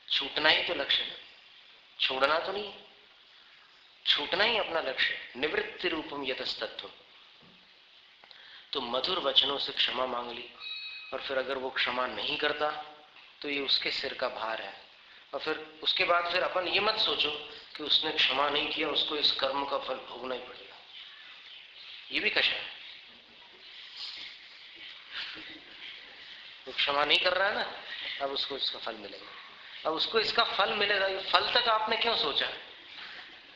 छूटना ही तो लक्ष्य है, छोड़ना तो नहीं। छूटना ही अपना लक्ष्य है। निवृत्ति रूपम यतस्तत्व। तो मधुर वचनों से क्षमा मांग ली, और फिर अगर वो क्षमा नहीं करता तो ये उसके सिर का भार है। और फिर उसके बाद फिर अपन ये मत सोचो कि उसने क्षमा नहीं किया, उसको इस कर्म का फल भोगना ही पड़ेगा। ये भी कशा है। वो क्षमा नहीं कर रहा है ना, अब उसको इसका फल मिलेगा। अब उसको इसका फल मिलेगा, ये फल तक आपने क्यों सोचा?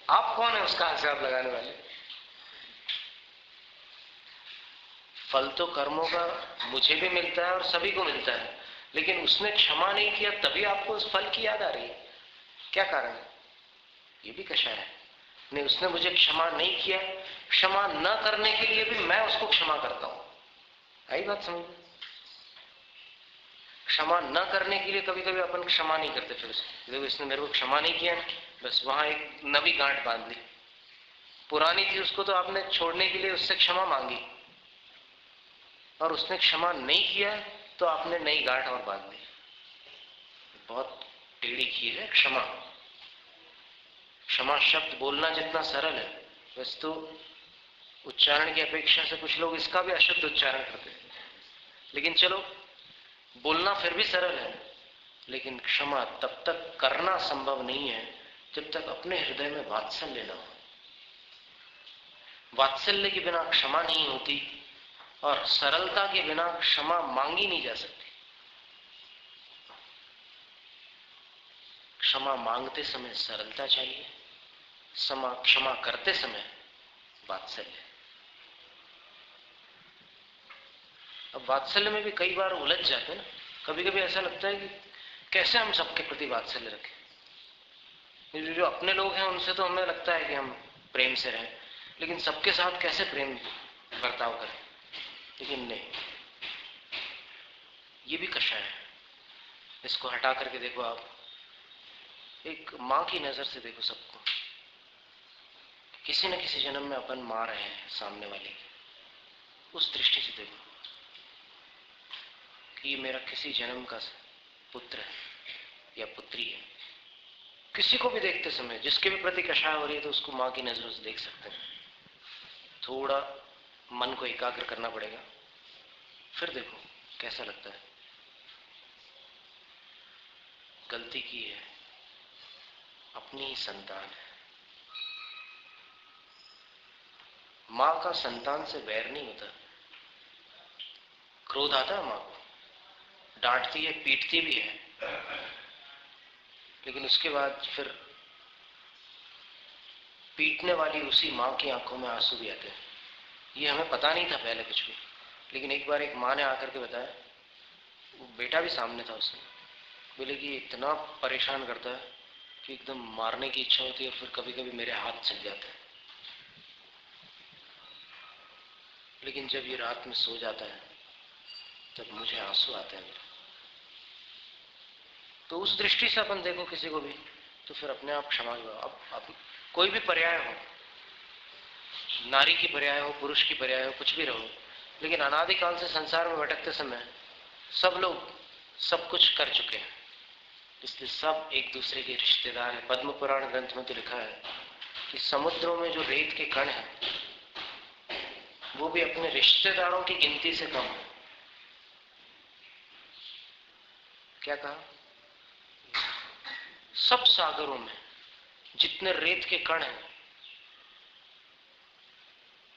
आप कौन है उसका हिसाब लगाने वाले? फल तो कर्मों का मुझे भी मिलता है और सभी को मिलता है, लेकिन उसने क्षमा नहीं किया तभी आपको उस फल की याद आ रही है। क्या कारण है? ये भी कशा है। नहीं, उसने मुझे क्षमा नहीं किया, क्षमा न करने के लिए भी मैं उसको क्षमा करता हूं। आई बात समझ? क्षमा न करने के लिए कभी कभी अपन क्षमा नहीं करते। फिर देखो, इसने मेरे को क्षमा नहीं किया, बस वहां एक नवी गांठ बांध ली। पुरानी थी उसको तो आपने छोड़ने के लिए उससे क्षमा मांगी, और उसने क्षमा नहीं किया तो आपने नई गांठ और बांध दी। बहुत टेढ़ी खीर है क्षमा। क्षमा शब्द बोलना जितना सरल है, वैसे तो उच्चारण की अपेक्षा से कुछ लोग इसका भी अशुद्ध उच्चारण करते हैं। लेकिन चलो, बोलना फिर भी सरल है, लेकिन क्षमा तब तक करना संभव नहीं है जब तक अपने हृदय में वात्सल्य न हो। वात्सल्य के बिना क्षमा नहीं होती, और सरलता के बिना क्षमा मांगी नहीं जा सकती। क्षमा मांगते समय सरलता चाहिए, क्षमा करते समय वात्सल्य। अब वात्सल्य में भी कई बार उलझ जाते हैं ना। कभी कभी ऐसा लगता है कि कैसे हम सबके प्रति वात्सल्य रखें। जो अपने लोग हैं उनसे तो हमें लगता है कि हम प्रेम से रहें, लेकिन सबके साथ कैसे प्रेम बर्ताव करें? लेकिन नहीं, ये भी कषाय है। इसको हटा करके देखो, आप एक माँ की नजर से देखो सबको। किसी न किसी जन्म में अपन माँ रहे हैं सामने वाले की, उस दृष्टि से देखो कि ये मेरा किसी जन्म का पुत्र है या पुत्री है। किसी को भी देखते समय जिसके भी प्रति कषाय हो रही है तो उसको माँ की नजरों से देख सकते हैं। थोड़ा मन को एकाग्र करना पड़ेगा, फिर देखो कैसा लगता है। गलती की है, अपनी ही संतान है। मां का संतान से वैर नहीं होता। क्रोध आता है मां को, डांटती है, पीटती भी है, लेकिन उसके बाद फिर पीटने वाली उसी मां की आंखों में आंसू भी आते हैं। ये हमें पता नहीं था पहले कुछ भी, लेकिन एक बार एक मां ने आकर के बताया, वो बेटा भी सामने था उसने, बोले कि इतना परेशान करता है कि एकदम मारने की इच्छा होती है, और फिर कभी कभी मेरे हाथ चल जाते हैं, लेकिन जब ये रात में सो जाता है तब मुझे आंसू आते हैं। तो उस दृष्टि से अपन देखो किसी को भी, तो फिर अपने आप क्षमा करो। अब कोई भी पर्याय हो, नारी की पर्याय हो, पुरुष की पर्याय हो, कुछ भी रहो, लेकिन अनादिकाल से संसार में भटकते समय सब लोग सब कुछ कर चुके हैं, इसलिए सब एक दूसरे के रिश्तेदार हैं। पद्म पुराण ग्रंथ में तो लिखा है कि समुद्रों में जो रेत के कण हैं वो भी अपने रिश्तेदारों की गिनती से कम है। क्या कहा? सब सागरों में जितने रेत के कण हैं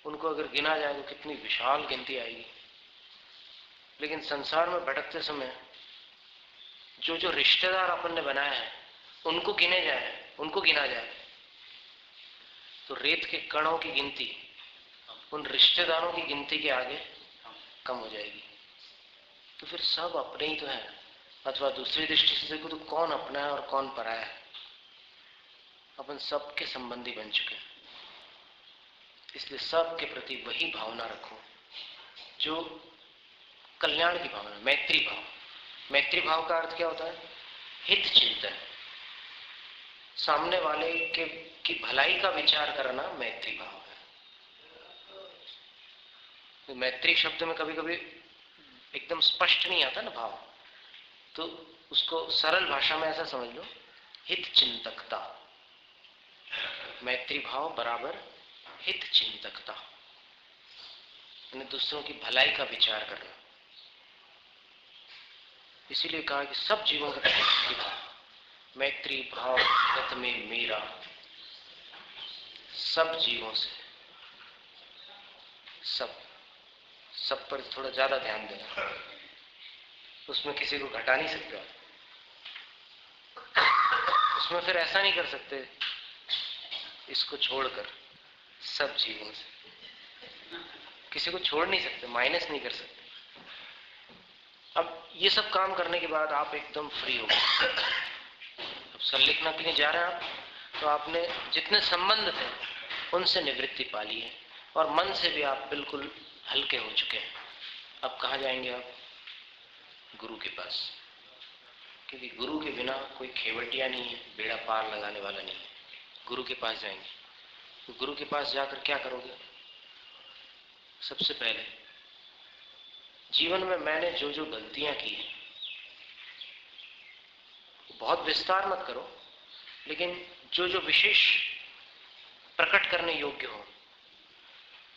उनको अगर गिना जाए तो कितनी विशाल गिनती आएगी। लेकिन संसार में भटकते समय जो जो रिश्तेदार अपन ने बनाए हैं उनको गिना जाए तो रेत के कणों की गिनती उन रिश्तेदारों की गिनती के आगे कम हो जाएगी। तो फिर सब अपने ही तो है, अथवा दूसरी दृष्टि से देखो तो कौन अपना है और कौन पराया है। अपन सबके संबंधी बन चुके हैं, इसलिए सबके प्रति वही भावना रखो जो कल्याण की भावना, मैत्री भाव। मैत्री भाव का अर्थ क्या होता है? हित चिंतन, सामने वाले की भलाई का विचार करना मैत्री भाव है। तो मैत्री शब्द में कभी कभी एकदम स्पष्ट नहीं आता ना भाव, तो उसको सरल भाषा में ऐसा समझ लो, हित चिंतकता। मैत्री भाव बराबर हित चिंतकता, यानी दूसरों की भलाई का विचार करना। इसीलिए कहा कि सब जीवों के प्रति भाव, मैत्री भाव गत में मेरा, सब जीवों से, सब पर थोड़ा ज्यादा ध्यान देना, उसमें किसी को घटा नहीं सकते। उसमें फिर ऐसा नहीं कर सकते इसको छोड़कर, सब जीवों से किसी को छोड़ नहीं सकते, माइनस नहीं कर सकते। अब ये सब काम करने के बाद आप एकदम फ्री हो गए। अब संलिखना के लिए जा रहे हैं आप, तो आपने जितने संबंध थे उनसे निवृत्ति पा ली है और मन से भी आप बिल्कुल हल्के हो चुके हैं। अब कहाँ जाएंगे आप? गुरु के पास, क्योंकि गुरु के बिना कोई खेवटिया नहीं है, बेड़ा पार लगाने वाला नहीं है। गुरु के पास जाएंगे तो गुरु के पास जाकर क्या करोगे? सबसे पहले जीवन में मैंने जो जो गलतियां की हैं, बहुत विस्तार मत करो, लेकिन जो जो विशेष प्रकट करने योग्य हो,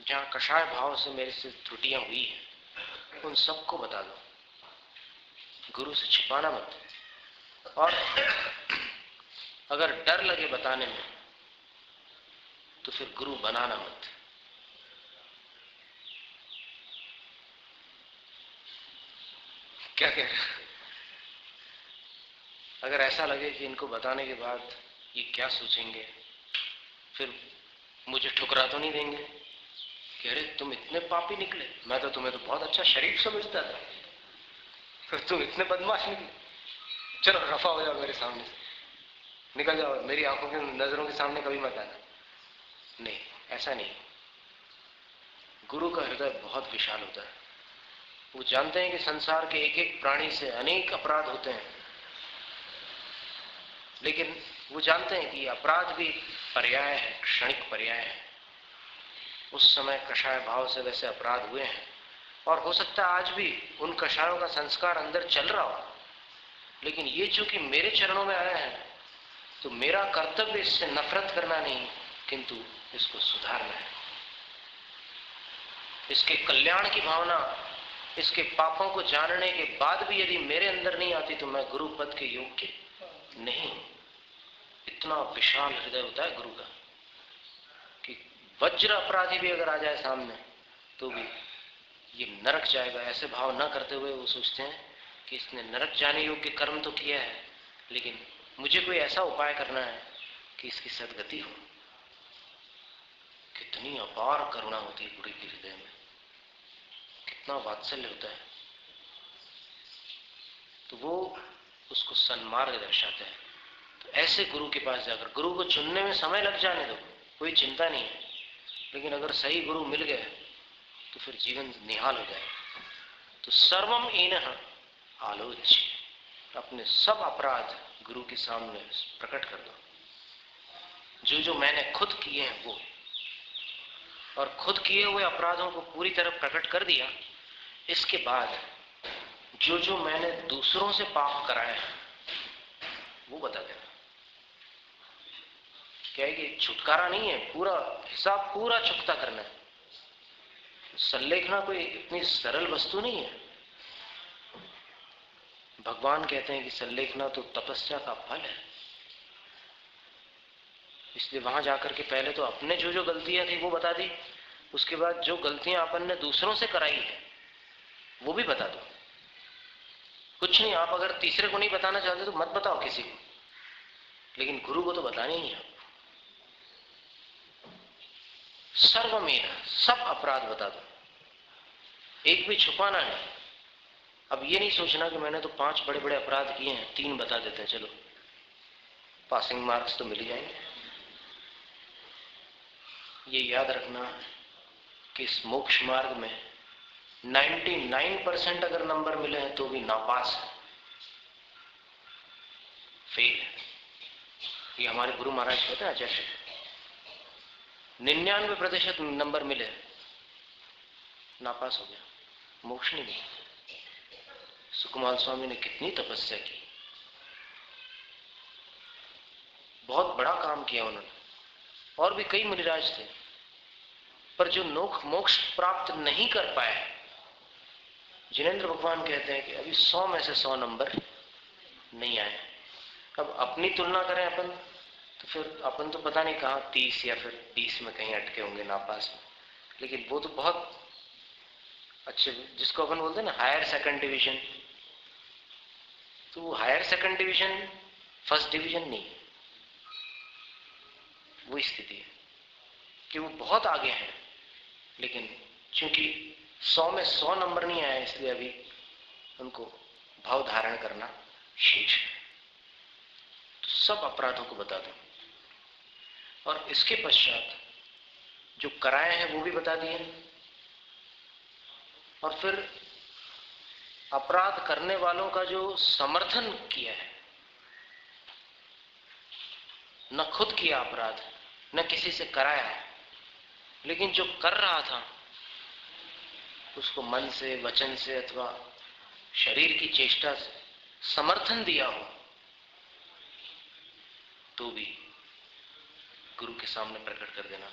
जहां कषाय भाव से मेरे से त्रुटियां हुई हैं, उन सबको बता दो। गुरु से छिपाना मत। और अगर डर लगे बताने में तो फिर गुरु बनाना मत। क्या कह रहे? अगर ऐसा लगे कि इनको बताने के बाद ये क्या सोचेंगे, फिर मुझे ठुकरा तो नहीं देंगे कि अरे तुम इतने पापी निकले, मैं तो तुम्हें तो बहुत अच्छा शरीफ समझता था, फिर तुम इतने बदमाश निकले, चलो रफा हो जाओ मेरे सामने से, निकल जाओ, मेरी आंखों की नजरों के सामने कभी मत आना। नहीं, ऐसा नहीं। गुरु का हृदय बहुत विशाल होता है। वो जानते हैं कि संसार के एक एक प्राणी से अनेक अपराध होते हैं, लेकिन वो जानते हैं कि अपराध भी पर्याय है, क्षणिक पर्याय है। उस समय कषाय भाव से वैसे अपराध हुए हैं और हो सकता है आज भी उन कषायों का संस्कार अंदर चल रहा हो, लेकिन ये चूंकि मेरे चरणों में आया है तो मेरा कर्तव्य इससे नफरत करना नहीं, किंतु इसको सुधारना है। इसके कल्याण की भावना, इसके पापों को जानने के बाद भी यदि मेरे अंदर नहीं आती तो मैं गुरु पद के योग्य नहीं। इतना विशाल हृदय होता है गुरु का कि वज्र अपराधी भी अगर आ जाए सामने तो भी ये नरक जाएगा, ऐसे भाव न करते हुए वो सोचते हैं कि इसने नरक जाने योग्य कर्म तो किया है, लेकिन मुझे कोई ऐसा उपाय करना है कि इसकी सदगति हो। कितनी अपार करुणा होती है गुरु के हृदय में, कितना वात्सल्य होता है। तो वो उसको सन्मार्ग दर्शाते हैं। तो ऐसे गुरु के पास जाकर, गुरु को चुनने में समय लग जाने दो, कोई चिंता नहीं है, लेकिन अगर सही गुरु मिल गए तो फिर जीवन निहाल हो जाए। तो सर्वम एनः आलोच्य, अपने सब अपराध गुरु के सामने प्रकट कर दो। जो जो मैंने खुद किए हैं वो, और खुद किए हुए अपराधों को पूरी तरह प्रकट कर दिया। इसके बाद जो जो मैंने दूसरों से पाप कराए हैं वो बता देना। क्या है कि छुटकारा नहीं है, पूरा हिसाब पूरा चुकता करना है। संलेखना कोई इतनी सरल वस्तु नहीं है। भगवान कहते हैं कि संलेखना तो तपस्या का फल है। इसलिए वहां जाकर के पहले तो अपने जो जो गलतियां थी वो बता दी, उसके बाद जो गलतियां अपन ने दूसरों से कराई है वो भी बता दो। कुछ नहीं, आप अगर तीसरे को नहीं बताना चाहते तो मत बताओ किसी को, लेकिन गुरु को तो बताना ही है आप। सर्वमेव, सब अपराध बता दो, एक भी छुपाना नहीं। अब ये नहीं सोचना कि मैंने तो 5 बड़े बड़े अपराध किए हैं, 3 बता देते हैं, चलो पासिंग मार्क्स तो मिल ही जाएंगे। ये याद रखना कि इस मोक्ष मार्ग में 99% अगर नंबर मिले हैं तो भी नापास है, फेल है। ये हमारे गुरु महाराज कहते हैं आचार्य, 99% नंबर मिले, नापास हो गया, मोक्ष नहीं मिला। सुकुमार स्वामी ने कितनी तपस्या की, बहुत बड़ा काम किया उन्होंने, और भी कई मुनिराज थे, पर जो मोक्ष प्राप्त नहीं कर पाए, जिनेंद्र भगवान कहते हैं कि अभी 100 में से 100 नंबर नहीं आए। अब अपनी तुलना करें अपन, तो फिर अपन तो पता नहीं कहाँ 30 या फिर 20 में कहीं अटके होंगे, नापास में। लेकिन वो तो बहुत अच्छे, जिसको अपन बोलते हैं ना हायर सेकंड डिवीजन, तो वो higher second division first division नहीं है। वो स्थिति है कि वो बहुत आगे हैं, लेकिन चूंकि 100 में 100 नंबर नहीं आया, इसलिए अभी उनको भाव धारण करना शेष है। तो सब अपराधों को बता दो, और इसके पश्चात जो कराए हैं वो भी बता दिए, और फिर अपराध करने वालों का जो समर्थन किया है, न खुद किया अपराध, न किसी से कराया है, लेकिन जो कर रहा था उसको मन से, वचन से अथवा शरीर की चेष्टा से समर्थन दिया हो, तो भी गुरु के सामने प्रकट कर देना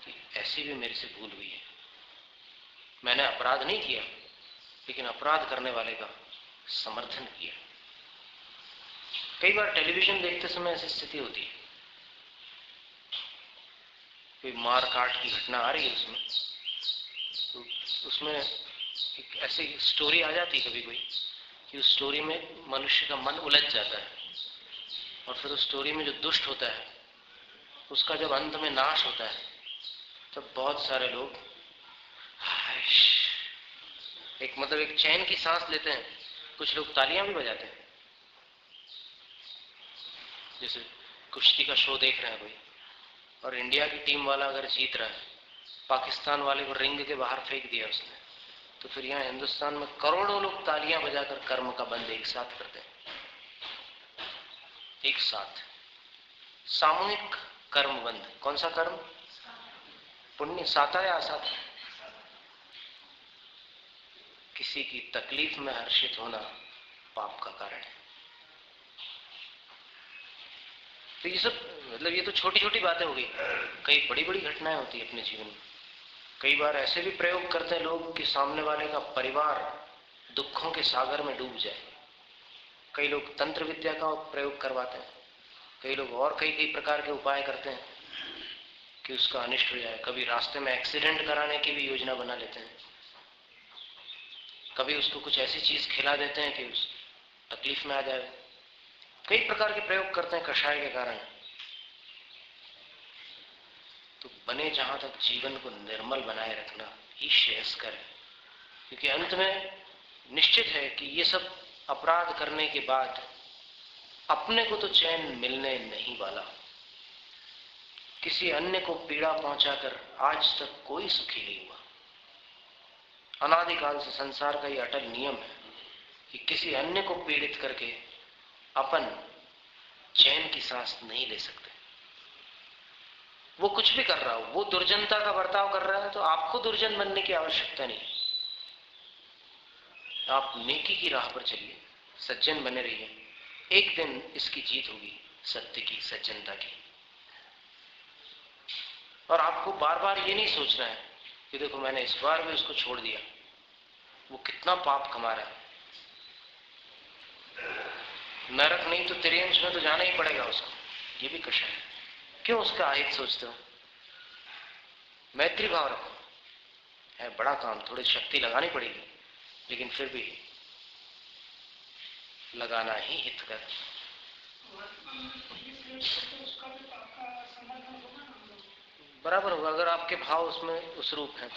कि ऐसी भी मेरे से भूल हुई है, मैंने अपराध नहीं किया, लेकिन अपराध करने वाले का समर्थन किया। कई बार टेलीविजन देखते समय ऐसी स्थिति होती है, कोई मार काट की घटना आ रही है उसमें, तो उसमें एक ऐसी स्टोरी आ जाती है कभी कोई, कि उस स्टोरी में मनुष्य का मन उलझ जाता है, और फिर उस स्टोरी में जो दुष्ट होता है उसका जब अंत में नाश होता है, तब बहुत सारे लोग एक मतलब एक चैन की सांस लेते हैं, कुछ लोग तालियां भी बजाते हैं। जैसे कुश्ती का शो देख रहे हैं कोई, और इंडिया की टीम वाला अगर जीत रहा है, पाकिस्तान वाले को रिंग के बाहर फेंक दिया उसने, तो फिर यहाँ हिंदुस्तान में करोड़ों लोग तालियां बजाकर कर्म का बंद एक साथ करते हैं। एक साथ सामूहिक कर्म बंद। कौन सा कर्म? पुण्य। साता या असाता? किसी की तकलीफ में हर्षित होना पाप का कारण है। तो ये सब मतलब ये तो छोटी छोटी बातें हो गई, कई बड़ी बड़ी घटनाएं होती है अपने जीवन में। कई बार ऐसे भी प्रयोग करते हैं लोग कि सामने वाले का परिवार दुखों के सागर में डूब जाए। कई लोग तंत्र विद्या का प्रयोग करवाते हैं, कई लोग और कई कई प्रकार के उपाय करते हैं कि उसका अनिष्ट हो जाए। कभी रास्ते में एक्सीडेंट कराने की भी योजना बना लेते हैं, कभी उसको कुछ ऐसी चीज खिला देते हैं कि उस तकलीफ में आ जाए। कई प्रकार के प्रयोग करते हैं कषाय के कारण। तो बने जहां तक जीवन को निर्मल बनाए रखना ही श्रेयस्कर है, क्योंकि अंत में निश्चित है कि ये सब अपराध करने के बाद अपने को तो चैन मिलने नहीं वाला। किसी अन्य को पीड़ा पहुंचाकर आज तक कोई सुखी नहीं हुआ। अनादिकाल से संसार का ये अटल नियम है कि किसी अन्य को पीड़ित करके अपन चैन की सांस नहीं ले सकते। वो कुछ भी कर रहा हो, वो दुर्जनता का बर्ताव कर रहा है, तो आपको दुर्जन बनने की आवश्यकता नहीं। आप नेकी की राह पर चलिए, सज्जन बने रहिए। एक दिन इसकी जीत होगी, सत्य की, सज्जनता की। और आपको बार बार ये नहीं सोचना है कि देखो मैंने इस बार भी उसको छोड़ दिया, वो कितना पाप कमा रहा है, नरक नहीं तो तिर्यंश में तो जाना ही पड़ेगा उसको। ये भी कषाय है। क्यों उसका अहित सोचते हो? मैत्री भाव रखो। है बड़ा काम, थोड़ी शक्ति लगानी पड़ेगी, लेकिन फिर भी लगाना ही हितकर। बराबर होगा अगर आपके भाव उसमें उस रूप है।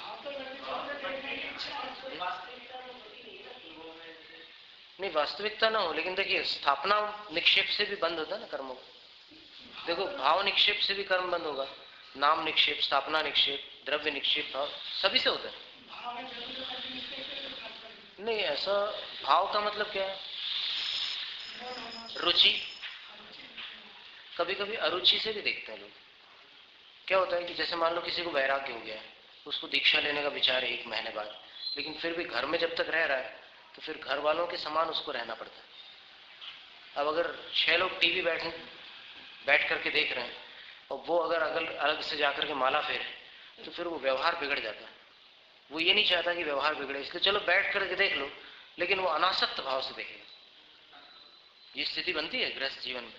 नहीं वास्तविकता ना हो, लेकिन देखिए स्थापना निक्षेप से भी बंद होता है ना कर्मों। देखो भाव निक्षेप से भी कर्म बंद होगा, नाम निक्षेप, स्थापना निक्षेप, द्रव्य निक्षेप, भाव सभी से होता है। नहीं ऐसा भाव का मतलब क्या है? रुचि। कभी कभी अरुचि से भी देखते हैं लोग। क्या होता है कि जैसे मान लो किसी को वैराग्य हो गया है, उसको दीक्षा लेने का विचार है 1 महीने बाद, लेकिन फिर भी घर में जब तक रह रहा है तो फिर घर वालों के समान उसको रहना पड़ता है। अब अगर 6 लोग टीवी बैठ करके देख रहे हैं और वो अगर अलग से जाकर के माला फेरे तो फिर वो व्यवहार बिगड़ जाता है। वो ये नहीं चाहता कि व्यवहार बिगड़े, इसलिए चलो बैठ करके देख लो, लेकिन वो अनासक्त भाव से देखेगा। ये स्थिति बनती है गृहस्थ जीवन में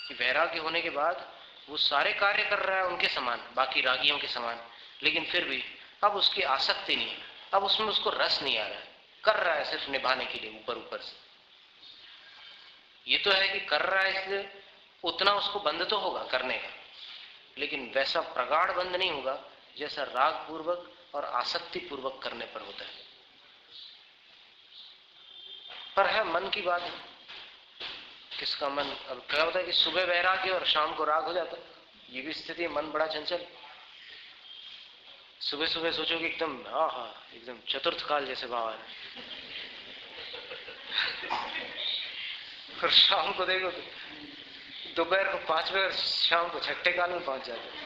कि वैराग्य होने के बाद वो सारे कार्य कर रहा है उनके समान, बाकी रागियों के समान, लेकिन फिर भी अब उसकी आसक्ति नहीं है, अब उसमें उसको रस नहीं आ रहा है, कर रहा है सिर्फ निभाने के लिए ऊपर ऊपर से। ये तो है कि कर रहा है इसलिए उतना उसको बंध तो होगा करने का, लेकिन वैसा प्रगाढ़ बंध नहीं होगा जैसा राग पूर्वक और आसक्ति पूर्वक करने पर होता है। पर है मन की बात है, किसका मन। अब क्या होता है कि सुबह वैराग्य और शाम को राग हो जाता है, ये भी स्थिति है। मन बड़ा चंचल, सुबह सुबह सोचो कि एकदम एकदम चतुर्थ काल जैसे भाव है, और शाम को देखो तो दोपहर को 5 बजे और शाम को 6ठे काल में पहुंच जाते।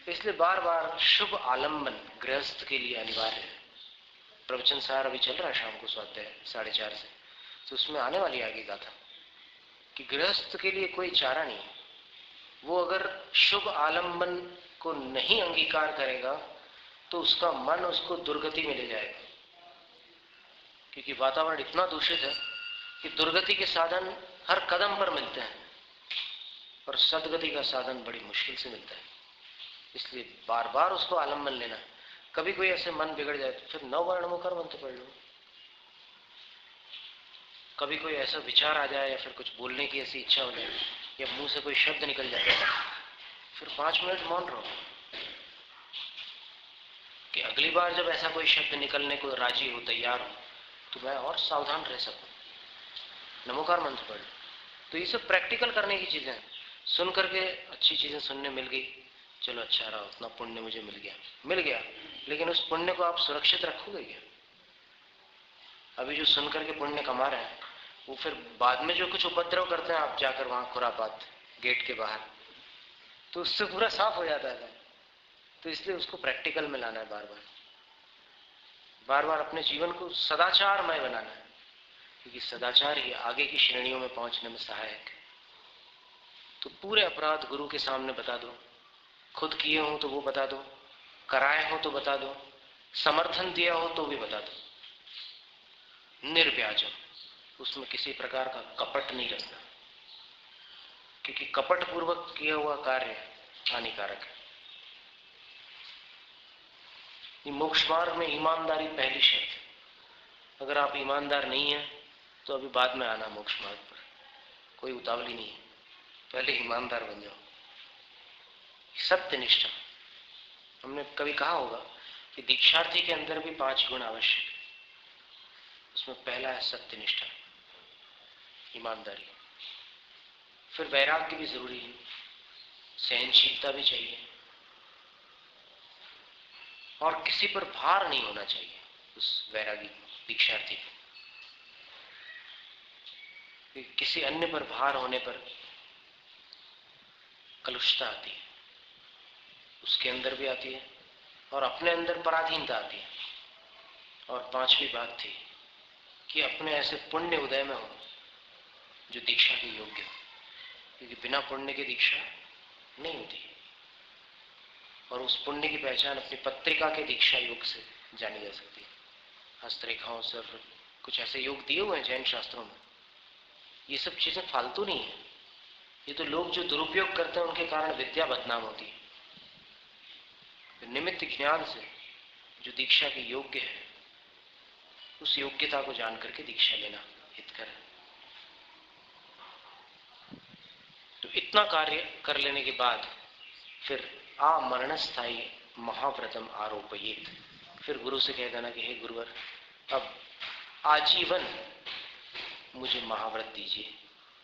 इसलिए बार बार शुभ आलम्बन गृहस्थ के लिए अनिवार्य है। प्रवचन सार अभी चल रहा है शाम को स्वाध्याय 4:30 से, तो उसमें आने वाली आगे गाथा कि गृहस्थ के लिए कोई चारा नहीं है। वो अगर शुभ आलम्बन को नहीं अंगीकार करेगा तो उसका मन उसको दुर्गति में ले जाएगा, क्योंकि वातावरण इतना दूषित है कि दुर्गति के साधन हर कदम पर मिलते हैं और सदगति का साधन बड़ी मुश्किल से मिलता है। इसलिए बार बार उसको आलम्बन लेना है। कभी कोई ऐसे मन बिगड़ जाए तो फिर 9 वर्ण मुखर मंत्र पढ़ लो। कभी कोई ऐसा विचार आ जाए या फिर कुछ बोलने की ऐसी इच्छा हो जाए या मुंह से कोई शब्द निकल जाए, फिर 5 मिनट मौन रहो कि अगली बार जब ऐसा कोई शब्द निकलने को राजी हो, तैयार हो, तो मैं और सावधान रह सकूं। नमोकार मंत्र पढ़। तो ये सब प्रैक्टिकल करने की चीजें हैं। सुन करके अच्छी चीजें सुनने मिल गई, चलो अच्छा रहा, उतना पुण्य मुझे मिल गया, लेकिन उस पुण्य को आप सुरक्षित रखोगे क्या? अभी जो सुन करके पुण्य कमा रहे हैं वो फिर बाद में जो कुछ उपद्रव करते हैं, आप जाकर वहां खुरापात गेट के बाहर, तो उससे पूरा साफ हो जाता है। तो इसलिए उसको प्रैक्टिकल में लाना है, बार बार अपने जीवन को सदाचारमय बनाना है, क्योंकि सदाचार ही आगे की श्रेणियों में पहुंचने में सहायक है। तो पूरे अपराध गुरु के सामने बता दो, खुद किए हो तो वो बता दो, कराए हो तो बता दो, समर्थन दिया हो तो भी बता दो, निर्व्याजम, उसमें किसी प्रकार का कपट नहीं रखना, क्योंकि कपट पूर्वक किया हुआ कार्य हानिकारक है। मोक्ष मार्ग में ईमानदारी पहली शर्त। अगर आप ईमानदार नहीं हैं तो अभी बाद में आना मोक्ष मार्ग पर, कोई उतावली नहीं है, पहले ईमानदार बन जाओ। सत्यनिष्ठा, हमने कभी कहा होगा कि दीक्षार्थी के अंदर भी 5 गुण आवश्यक है। उसमें पहला है सत्यनिष्ठा, ईमानदारी। फिर वैराग्य भी जरूरी है, सहनशीलता भी चाहिए, और किसी पर भार नहीं होना चाहिए उस वैरागी दीक्षार्थी को। किसी अन्य पर भार होने पर कलुषता आती है, उसके अंदर भी आती है और अपने अंदर पराधीनता आती है। और 5वीं बात थी कि अपने ऐसे पुण्य उदय में हो जो दीक्षा के योग्य हो, क्योंकि बिना पुण्य की दीक्षा नहीं होती। और उस पुण्य की पहचान अपनी पत्रिका के दीक्षा योग से जानी जा सकती है। हस्तरेखाओं से कुछ ऐसे योग दिए हुए हैं जैन शास्त्रों में। ये सब चीजें फालतू नहीं है, ये तो लोग जो दुरुपयोग करते हैं उनके कारण विद्या बदनाम होती है। तो निमित्त ज्ञान से जो दीक्षा के योग्य है उस योग्यता को जान करके दीक्षा लेना हितकर है। तो इतना कार्य कर लेने के बाद फिर मरणस्थायी महाव्रतम आरोपयेत, फिर गुरु से कह देना कि हे गुरुवर, अब आजीवन मुझे महाव्रत दीजिए,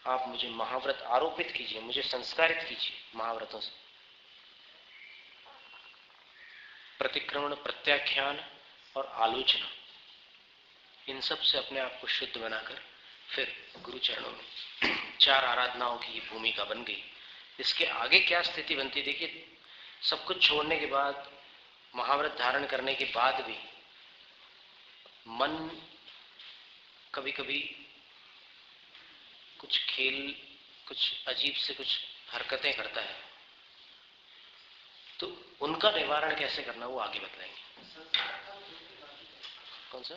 आप मुझे महाव्रत आरोपित कीजिए, मुझे संस्कारित कीजिए महाव्रतों से। प्रतिक्रमण, प्रत्याख्यान और आलोचना, इन सब से अपने आप को शुद्ध बनाकर फिर गुरु चरणों में 4 आराधनाओं की ये भूमिका बन गई। इसके आगे क्या स्थिति बनती, देखिए, सब कुछ छोड़ने के बाद, महाव्रत धारण करने के बाद भी मन कभी कभी कुछ खेल, कुछ अजीब से कुछ हरकतें करता है, तो उनका निवारण कैसे करना वो आगे बताएंगे। कौन सा?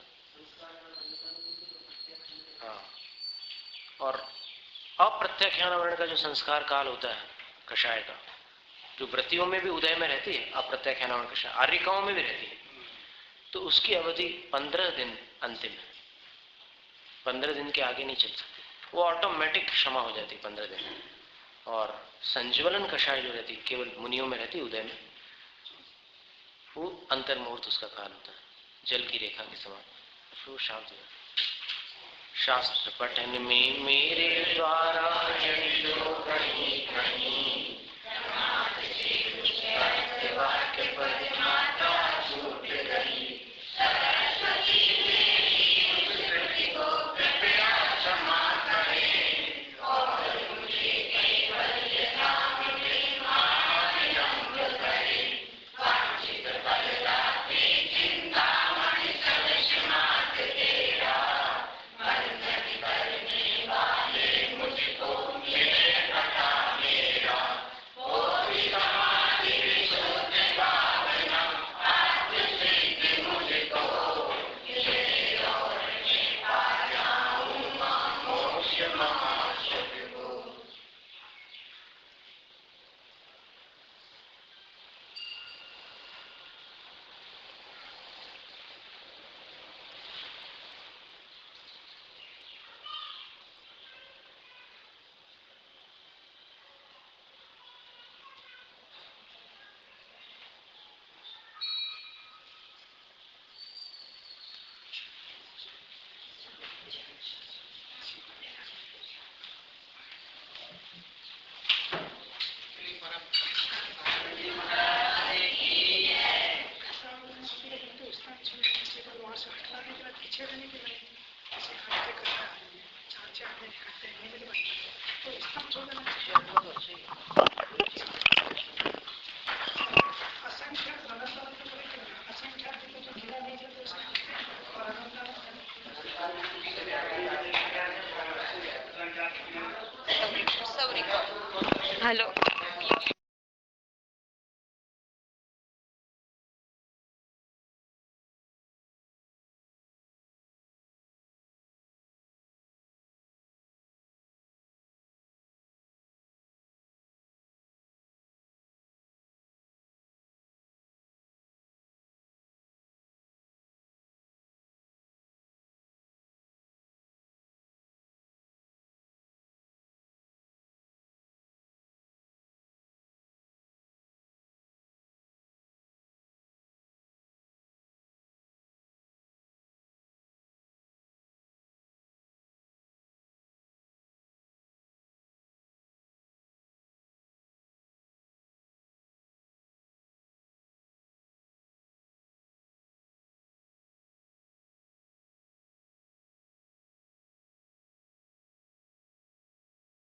हाँ, और अप्रत्याख्यान वर्ण का जो संस्कार काल होता है कषाय का, जो व्रतियों में भी उदय में रहती है अप्रत्याख्यान वर्ण कषाय, आर्यिकाओं में भी रहती है, तो उसकी अवधि 15 दिन अंतिम है। 15 दिन के आगे नहीं चल सकती, वो ऑटोमेटिक क्षमा हो जाती 15 दिन। और संज्वलन कषाय जो रहती केवल मुनियों में रहती उदय में, वो अंतर्मुहूर्त उसका काल होता है, जल की रेखा के समान, वो शांत हो जाता। शास्त्र पठन में मेरे द्वारा जो कहीं कहीं वाक्य पद माता छूट गई, सरस्वती मेरी को कृपया क्षमा करें, और मुझे केवल नाम में महाविलंब करें, वांछित बदलाते चिंतामणि सरस्मात तेरा, बंधन करने वाले मुझको मिले कथा मेरा, कोई समाधि विशुद्ध भावनम आत्म सिद्ध मुझको, ये और मैं पा जाऊंगा मोक्ष महासुख को। हेलो।